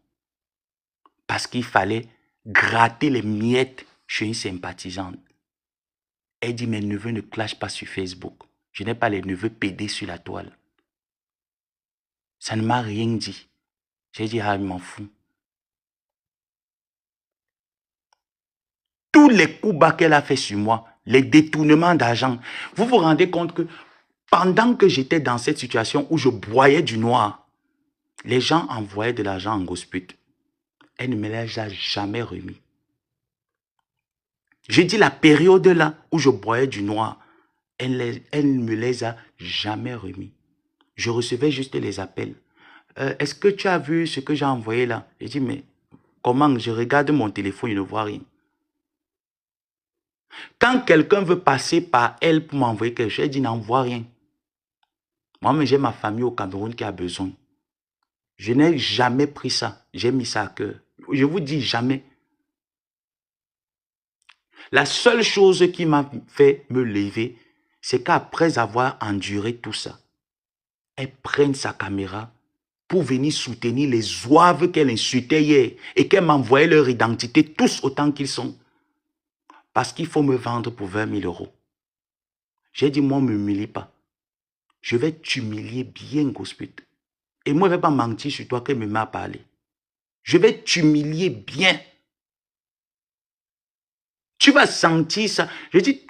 Parce qu'il fallait gratter les miettes chez une sympathisante. Elle dit, mes neveux ne clashent pas sur Facebook. Je n'ai pas les neveux pédés sur la toile. Ça ne m'a rien dit. J'ai dit, ah, je m'en fous. Tous les coups bas qu'elle a fait sur moi, les détournements d'argent, vous vous rendez compte que pendant que j'étais dans cette situation où je broyais du noir, les gens envoyaient de l'argent en gospute. Elle ne me les a jamais remis. J'ai dit la période là où je broyais du noir, elle ne me les a jamais remis. Je recevais juste les appels. Est-ce que tu as vu ce que j'ai envoyé là? J'ai dit, mais comment? Je regarde mon téléphone, je ne vois rien. Quand quelqu'un veut passer par elle pour m'envoyer quelque chose, elle dit, n'envoie rien. Moi, j'ai ma famille au Cameroun qui a besoin. Je n'ai jamais pris ça. J'ai mis ça à cœur. Je vous dis jamais. La seule chose qui m'a fait me lever, c'est qu'après avoir enduré tout ça, elle prenne sa caméra pour venir soutenir les zouaves qu'elle insultait hier et qu'elle m'envoyait leur identité, tous autant qu'ils sont. Parce qu'il faut me vendre pour 20 000 euros. J'ai dit, moi, ne m'humilie pas. Je vais t'humilier bien, Gosput. Et moi, je ne vais pas mentir sur toi qu'elle me met à parler. Je vais t'humilier bien. Tu vas sentir ça. Je dis,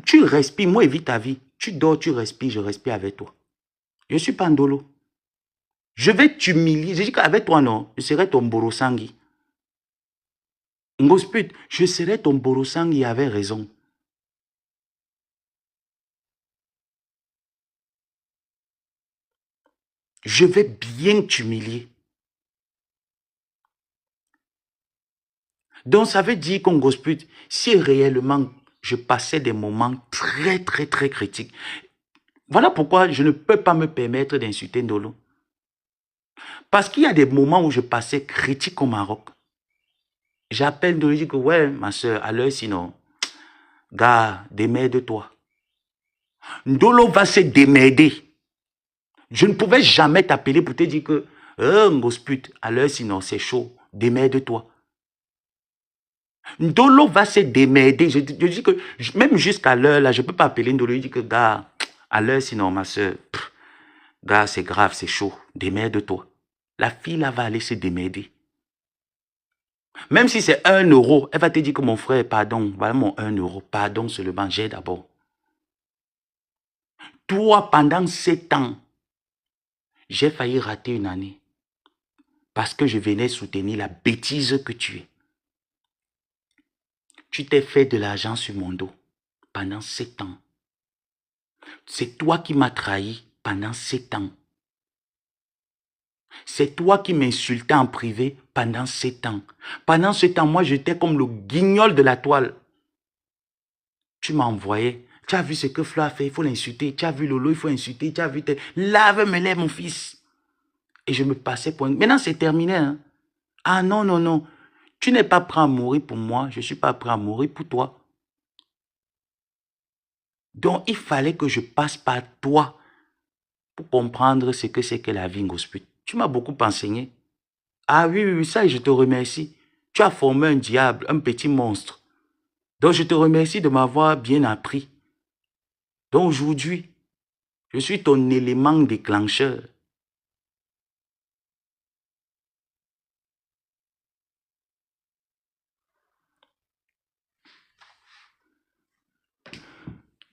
tu respires, moi, évite ta vie. Tu dors, tu respires, je respire avec toi. Je ne suis pas Ndolo. Je vais t'humilier. Je dis qu'avec toi, non, je serai ton Borosangui. Ngosput, je serai ton Borosangui, il avait raison. Je vais bien t'humilier. Donc, ça veut dire qu'on Ngosput, si réellement je passais des moments très, très, très critiques, voilà pourquoi je ne peux pas me permettre d'insulter Ndolo. Parce qu'il y a des moments où je passais critique au Maroc. J'appelle Ndolo, je dis que ouais, ma soeur, à l'heure sinon, gars, démerde-toi. Ndolo va se démerder. Je ne pouvais jamais t'appeler pour te dire que, Ngosput, à l'heure sinon, c'est chaud, démerde-toi. Ndolo va se démerder. Je dis que, même jusqu'à l'heure, là, je ne peux pas appeler Ndolo, je dis que, gars, à l'heure sinon, ma soeur, gars, c'est grave, c'est chaud, démerde-toi. La fille, là, va aller se démerder. Même si c'est 1 euro, elle va te dire que mon frère, pardon, voilà mon 1 euro, pardon seulement, j'ai d'abord. Toi, pendant 7 ans, j'ai failli rater une année. Parce que je venais soutenir la bêtise que tu es. Tu t'es fait de l'argent sur mon dos pendant 7 ans. C'est toi qui m'as trahi pendant 7 ans. C'est toi qui m'insultais en privé pendant 7 ans. Pendant ce temps, moi, j'étais comme le guignol de la toile. Tu m'as envoyé. Tu as vu ce que Flo a fait, il faut l'insulter. Tu as vu Lolo, il faut insulter. Tu as vu... Lave-me-les, mon fils. Et je me passais pour... Maintenant, c'est terminé. Hein? Ah non, non, non. Tu n'es pas prêt à mourir pour moi. Je ne suis pas prêt à mourir pour toi. Donc, il fallait que je passe par toi pour comprendre ce que c'est que la vie, Ngosput. Tu m'as beaucoup enseigné. Ah oui, oui, ça, je te remercie. Tu as formé un diable, un petit monstre. Donc, je te remercie de m'avoir bien appris. Donc, aujourd'hui, je suis ton élément déclencheur.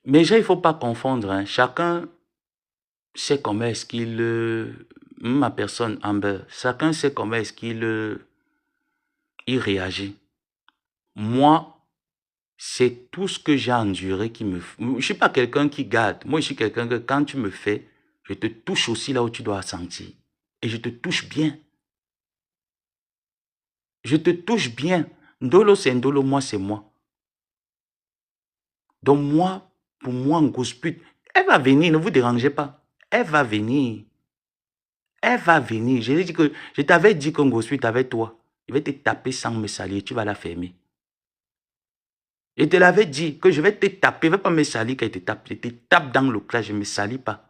Mais il ne faut pas confondre. Hein. Chacun sait comment est-ce qu'il... ma personne, Amber, chacun sait comment est-ce qu'il il réagit. Moi, c'est tout ce que j'ai enduré qui me... Je ne suis pas quelqu'un qui garde. Moi, je suis quelqu'un que quand tu me fais, je te touche aussi là où tu dois sentir. Et je te touche bien. Je te touche bien. Ndolo, c'est Ndolo, moi, c'est moi. Donc moi, pour moi, Ngosput, elle va venir, ne vous dérangez pas. Elle va venir. Elle va venir. Je t'avais dit que Ngosput avec toi, je vais te taper sans me salir, tu vas la fermer. Je te l'avais dit que je vais te taper, je ne vais pas me salir quand je te tape. Je te tape dans le clash, je ne me salis pas.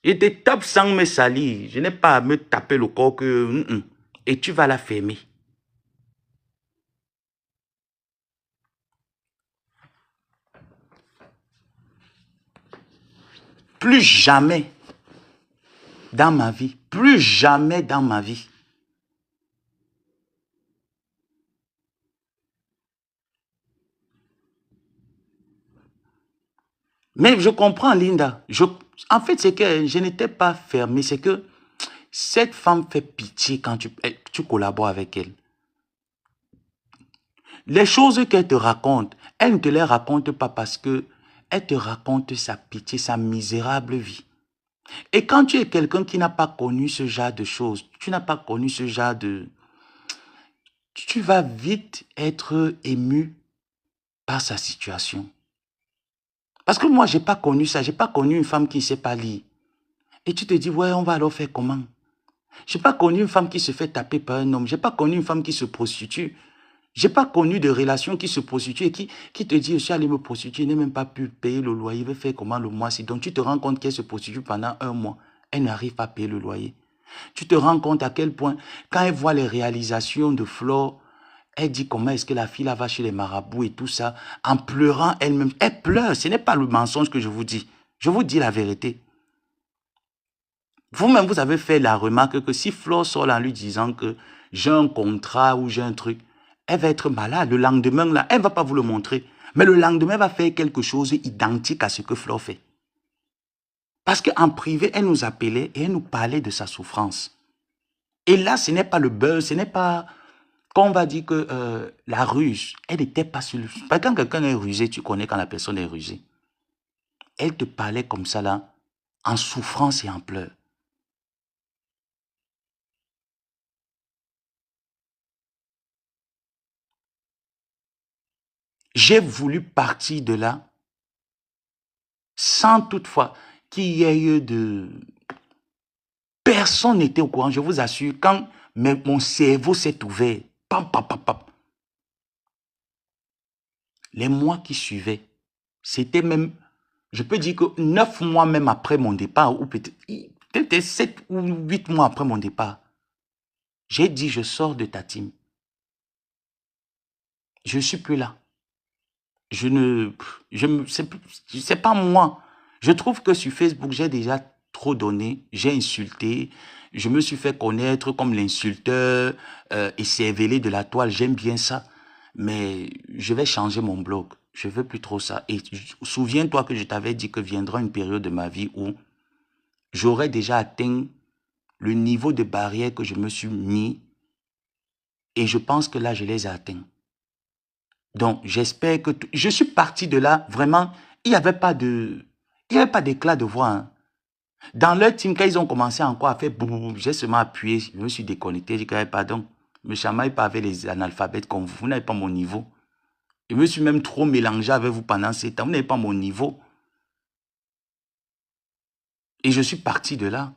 Je te tape sans me salir. Je n'ai pas à me taper le corps que... Et tu vas la fermer. Plus jamais dans ma vie. Plus jamais dans ma vie. Mais je comprends, Linda. En fait, c'est que je n'étais pas fermé. C'est que cette femme fait pitié quand tu collabores avec elle. Les choses qu'elle te raconte, elle ne te les raconte pas parce que elle te raconte sa pitié, sa misérable vie. Et quand tu es quelqu'un qui n'a pas connu ce genre de choses, tu n'as pas connu ce genre de... Tu vas vite être ému par sa situation. Parce que moi, je n'ai pas connu ça. Je n'ai pas connu une femme qui ne sait pas lire. Et tu te dis, ouais, on va alors faire comment? Je n'ai pas connu une femme qui se fait taper par un homme. Je n'ai pas connu une femme qui se prostitue. J'ai pas connu de relation qui se prostitue et qui te dit, je suis allé me prostituer, je n'ai même pas pu payer le loyer, je vais faire comment le mois-ci. Donc tu te rends compte qu'elle se prostitue pendant un mois, elle n'arrive pas à payer le loyer. Tu te rends compte à quel point, quand elle voit les réalisations de Flore, elle dit comment est-ce que la fille là va chez les marabouts et tout ça, en pleurant elle-même. Elle pleure, ce n'est pas le mensonge que je vous dis. Je vous dis la vérité. Vous-même, vous avez fait la remarque que si Flore sort là en lui disant que j'ai un contrat ou j'ai un truc, elle va être malade. Le lendemain, là, elle ne va pas vous le montrer. Mais le lendemain, elle va faire quelque chose identique à ce que Flore fait. Parce qu'en privé, elle nous appelait et elle nous parlait de sa souffrance. Et là, ce n'est pas le buzz, ce n'est pas... Quand on va dire que la ruse, elle n'était pas sur le... Parce que quand quelqu'un est rusé, tu connais quand la personne est rusée. Elle te parlait comme ça là, en souffrance et en pleurs. J'ai voulu partir de là sans toutefois qu'il y ait eu de... Personne n'était au courant, je vous assure. Quand mon cerveau s'est ouvert, pam, pam, pam, pam, les mois qui suivaient, c'était même, je peux dire que 9 mois même après mon départ, ou peut-être 7 ou 8 mois après mon départ, j'ai dit, je sors de ta team. Je ne suis plus là. C'est pas moi. Je trouve que sur Facebook, j'ai déjà trop donné, j'ai insulté, je me suis fait connaître comme l'insulteur et cervelé de la toile, j'aime bien ça. Mais je vais changer mon blog, je veux plus trop ça. Et souviens-toi que je t'avais dit que viendra une période de ma vie où j'aurais déjà atteint le niveau de barrière que je me suis mis et je pense que là, je les ai atteints. Donc, j'espère que... Je suis parti de là, vraiment, il n'y avait pas d'éclat de voix. Hein. Dans leur team, quand ils ont commencé encore à faire boum, j'ai seulement appuyé, je me suis déconnecté, j'ai dit, pardon, ne me chamaille pas avec les analphabètes comme vous n'avez pas mon niveau. Je me suis même trop mélangé avec vous pendant 7 ans, vous n'avez pas mon niveau. Et je suis parti de là.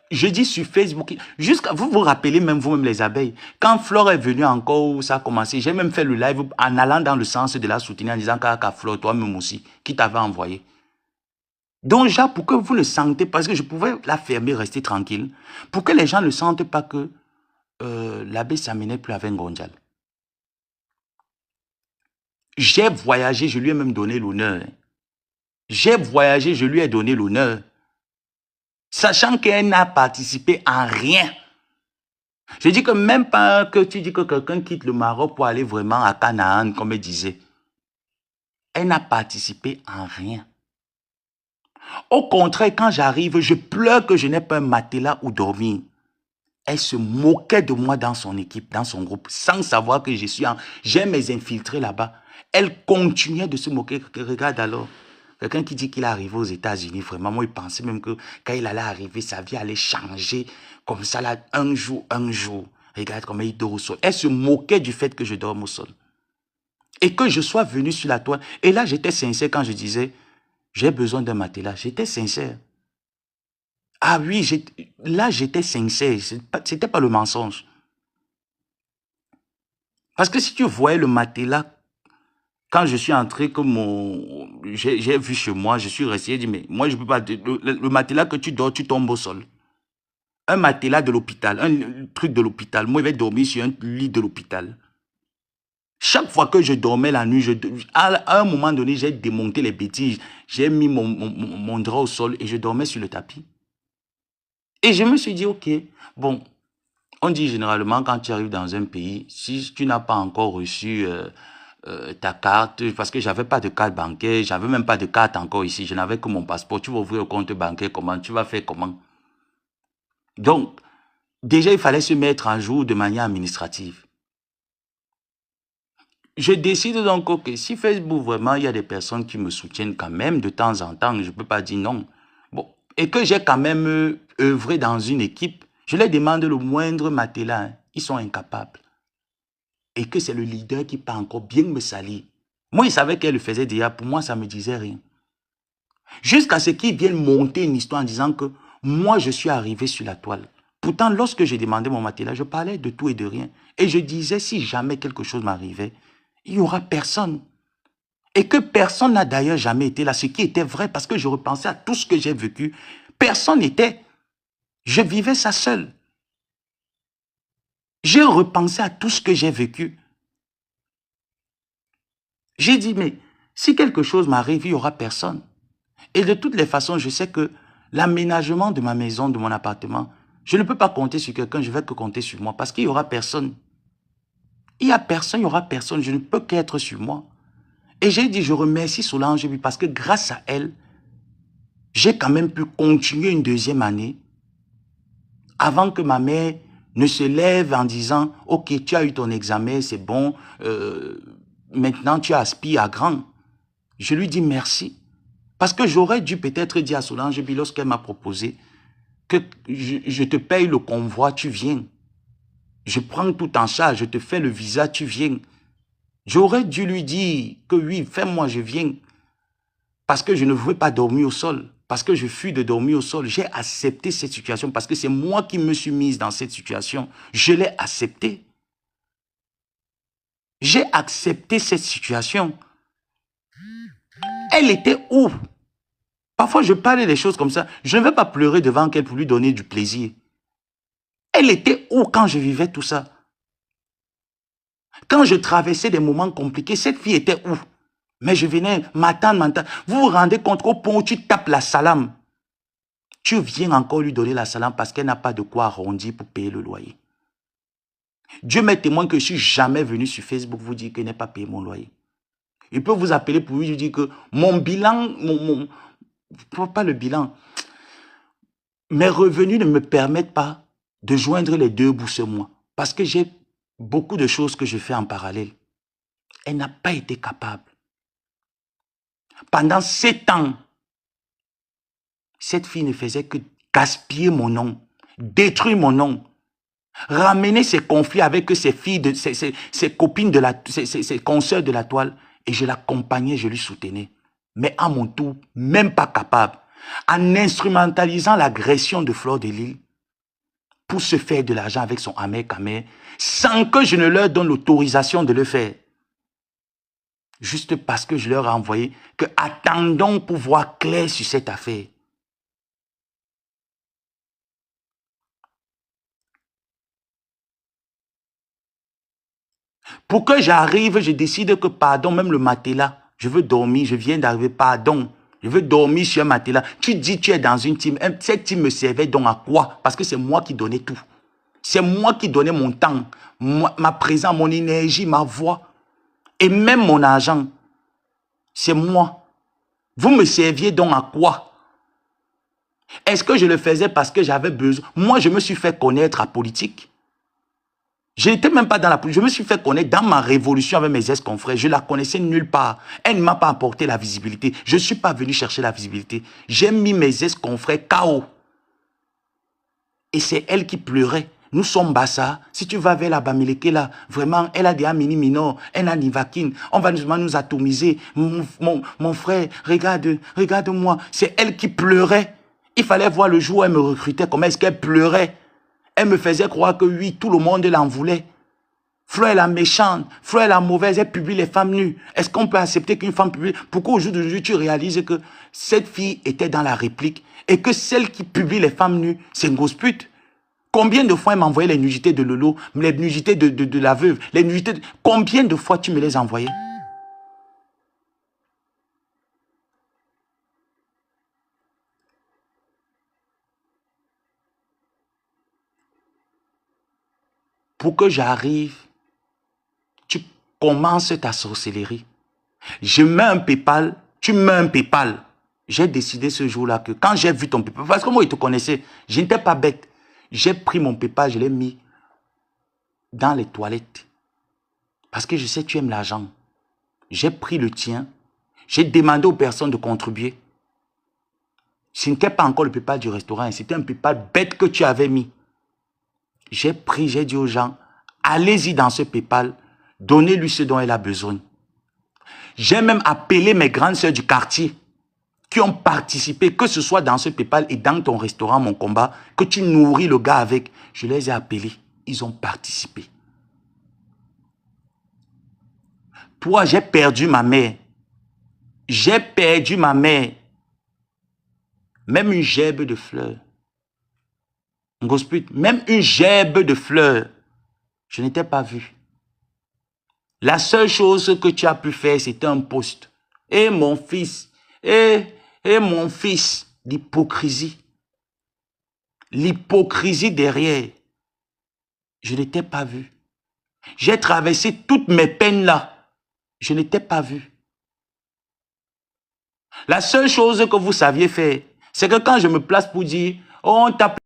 Je dis sur Facebook, jusqu'à vous vous rappelez même vous-même les abeilles. Quand Flore est venue encore, où ça a commencé, j'ai même fait le live en allant dans le sens de la soutenir, en disant qu'à Flore, toi-même aussi, qui t'avait envoyé. Donc, déjà, pour que vous le sentez, parce que je pouvais la fermer, rester tranquille, pour que les gens ne sentent pas que l'abbé s'amenait plus avec Ngonjal. J'ai voyagé, je lui ai même donné l'honneur. J'ai voyagé, je lui ai donné l'honneur. Sachant qu'elle n'a participé en rien. Je dis que même pas que tu dis que quelqu'un quitte le Maroc pour aller vraiment à Canaan, comme elle disait. Elle n'a participé en rien. Au contraire, quand j'arrive, je pleure que je n'ai pas un matelas où dormir. Elle se moquait de moi dans son équipe, dans son groupe, sans savoir que j'ai mes infiltrés là-bas. Elle continuait de se moquer. Regarde alors, quelqu'un qui dit qu'il est arrivé aux États-Unis, vraiment, moi, il pensait même que quand il allait arriver, sa vie allait changer comme ça, là, un jour. Regarde comment il dort au sol. Elle se moquait du fait que je dorme au sol. Et que je sois venu sur la toile. Et là, j'étais sincère quand je disais, j'ai besoin d'un matelas. J'étais sincère. Ah oui, là, j'étais sincère. C'était pas le mensonge. Parce que si tu voyais le matelas, quand je suis entré, que j'ai vu chez moi, je suis resté, j'ai dit, mais moi, je peux pas... Le matelas que tu dors, tu tombes au sol. Un matelas de l'hôpital, un truc de l'hôpital. Moi, je vais dormir sur un lit de l'hôpital. Chaque fois que je dormais la nuit, à un moment donné, j'ai démonté les bêtises. J'ai mis mon drap au sol et je dormais sur le tapis. Et je me suis dit, ok, bon, on dit généralement quand tu arrives dans un pays, si tu n'as pas encore reçu ta carte, parce que j'avais pas de carte bancaire, j'avais même pas de carte encore ici, je n'avais que mon passeport, tu vas ouvrir un compte bancaire, comment, tu vas faire comment? Donc, déjà, il fallait se mettre à jour de manière administrative. Je décide donc que si Facebook, vraiment, il y a des personnes qui me soutiennent quand même de temps en temps, je ne peux pas dire non. Bon, et que j'ai quand même œuvré dans une équipe, je leur demande le moindre matelas, hein, ils sont incapables. Et que c'est le leader qui peut encore bien me salir. Moi, il savait qu'elle le faisait déjà, pour moi, ça ne me disait rien. Jusqu'à ce qu'ils viennent monter une histoire en disant que moi, je suis arrivé sur la toile. Pourtant, lorsque j'ai demandé mon matelas, je parlais de tout et de rien. Et je disais, si jamais quelque chose m'arrivait, il n'y aura personne. Et que personne n'a d'ailleurs jamais été là, ce qui était vrai, parce que je repensais à tout ce que j'ai vécu. Personne n'était. Je vivais ça seul. J'ai repensé à tout ce que j'ai vécu. J'ai dit, mais si quelque chose m'arrive, il n'y aura personne. Et de toutes les façons, je sais que l'aménagement de ma maison, de mon appartement, je ne peux pas compter sur quelqu'un, je vais que compter sur moi, parce qu'il n'y aura personne. Il n'y a personne, il n'y aura personne, je ne peux qu'être sur moi. Et j'ai dit, je remercie Solange, parce que grâce à elle, j'ai quand même pu continuer une deuxième année avant que ma mère ne se lève en disant, ok, tu as eu ton examen, c'est bon, maintenant tu aspires à grand. Je lui dis merci. Parce que j'aurais dû peut-être dire à Solange, lorsqu'elle m'a proposé que je te paye le convoi, tu viens. Je prends tout en charge, je te fais le visa, tu viens. J'aurais dû lui dire que oui, fais-moi, je viens. Parce que je ne veux pas dormir au sol. Parce que je fuis de dormir au sol. J'ai accepté cette situation parce que c'est moi qui me suis mise dans cette situation. Je l'ai accepté. J'ai accepté cette situation. Elle était où? Parfois, je parle des choses comme ça. Je ne vais pas pleurer devant qu'elle pour lui donner du plaisir. Elle était où quand je vivais tout ça? Quand je traversais des moments compliqués, cette fille était où? Mais je venais m'attendre. Vous vous rendez compte qu'au point où tu tapes la salame, tu viens encore lui donner la salame parce qu'elle n'a pas de quoi arrondir pour payer le loyer. Dieu m'est témoin que je suis jamais venu sur Facebook vous dire qu'elle n'a pas payé mon loyer. Il peut vous appeler pour lui dire que mon bilan, pas le bilan, mes revenus ne me permettent pas de joindre les deux bouts ce mois. Parce que j'ai beaucoup de choses que je fais en parallèle. Elle n'a pas été capable. Pendant 7 ans, cette fille ne faisait que gaspiller mon nom, détruire mon nom, ramener ses conflits avec ses filles, ses copines, ses consoeurs de la toile. Et je l'accompagnais, je lui soutenais. Mais à mon tour, même pas capable. En instrumentalisant l'agression de Fleur de Lys pour se faire de l'argent avec son amer, sans que je ne leur donne l'autorisation de le faire. Juste parce que je leur ai envoyé que attendons pour voir clair sur cette affaire. Pour que j'arrive, je décide que pardon, même le matelas, je veux dormir, je viens d'arriver, pardon, je veux dormir sur un matelas. Tu dis tu es dans une team, cette team me servait donc à quoi? Parce que c'est moi qui donnais tout. C'est moi qui donnais mon temps, ma présence, mon énergie, ma voix et même mon argent. C'est moi. Vous me serviez donc à quoi? Est-ce que je le faisais parce que j'avais besoin? Moi, je me suis fait connaître à politique. Je n'étais même pas dans la politique. Je me suis fait connaître dans ma révolution avec mes ex-confrères. Je la connaissais nulle part. Elle ne m'a pas apporté la visibilité. Je ne suis pas venu chercher la visibilité. J'ai mis mes ex-confrères KO. Et c'est elle qui pleurait. Nous sommes Bassa. Si tu vas vers la Bamileke là, vraiment, elle a des amini minor, elle a Nivakin. On va nous atomiser. Mon frère, regarde-moi. C'est elle qui pleurait. Il fallait voir le jour où elle me recrutait, comment est-ce qu'elle pleurait. Elle me faisait croire que oui, tout le monde l'en voulait. Fleur est la méchante, Fleur est la mauvaise, elle publie les femmes nues. Est-ce qu'on peut accepter qu'une femme publie? Pourquoi aujourd'hui tu réalises que cette fille était dans la réplique et que celle qui publie les femmes nues, c'est une grosse pute? Combien de fois elle m'envoyait les nudités de Lolo, les nudités de la veuve, les nudités de... Combien de fois tu me les envoyais? Pour que j'arrive, tu commences ta sorcellerie. Je mets un PayPal, tu mets un PayPal. J'ai décidé ce jour-là que quand j'ai vu ton PayPal, parce que moi, il te connaissait, je n'étais pas bête. J'ai pris mon PayPal, je l'ai mis dans les toilettes. Parce que je sais que tu aimes l'argent. J'ai pris le tien. J'ai demandé aux personnes de contribuer. Ce n'était pas encore le PayPal du restaurant, c'était un PayPal bête que tu avais mis. J'ai pris, j'ai dit aux gens, allez-y dans ce PayPal, donnez-lui ce dont elle a besoin. J'ai même appelé mes grandes sœurs du quartier. qui ont participé, que ce soit dans ce PayPal et dans ton restaurant, mon combat, que tu nourris le gars avec, je les ai appelés. Ils ont participé. Toi, j'ai perdu ma mère. J'ai perdu ma mère. Même une gerbe de fleurs. Même une gerbe de fleurs. Je n'étais pas vu. La seule chose que tu as pu faire, c'était un post. Et mon fils, et mon fils, l'hypocrisie. L'hypocrisie derrière. Je n'étais pas vu. J'ai traversé toutes mes peines là. Je n'étais pas vu. La seule chose que vous saviez faire, c'est que quand je me place pour dire, oh, on t'a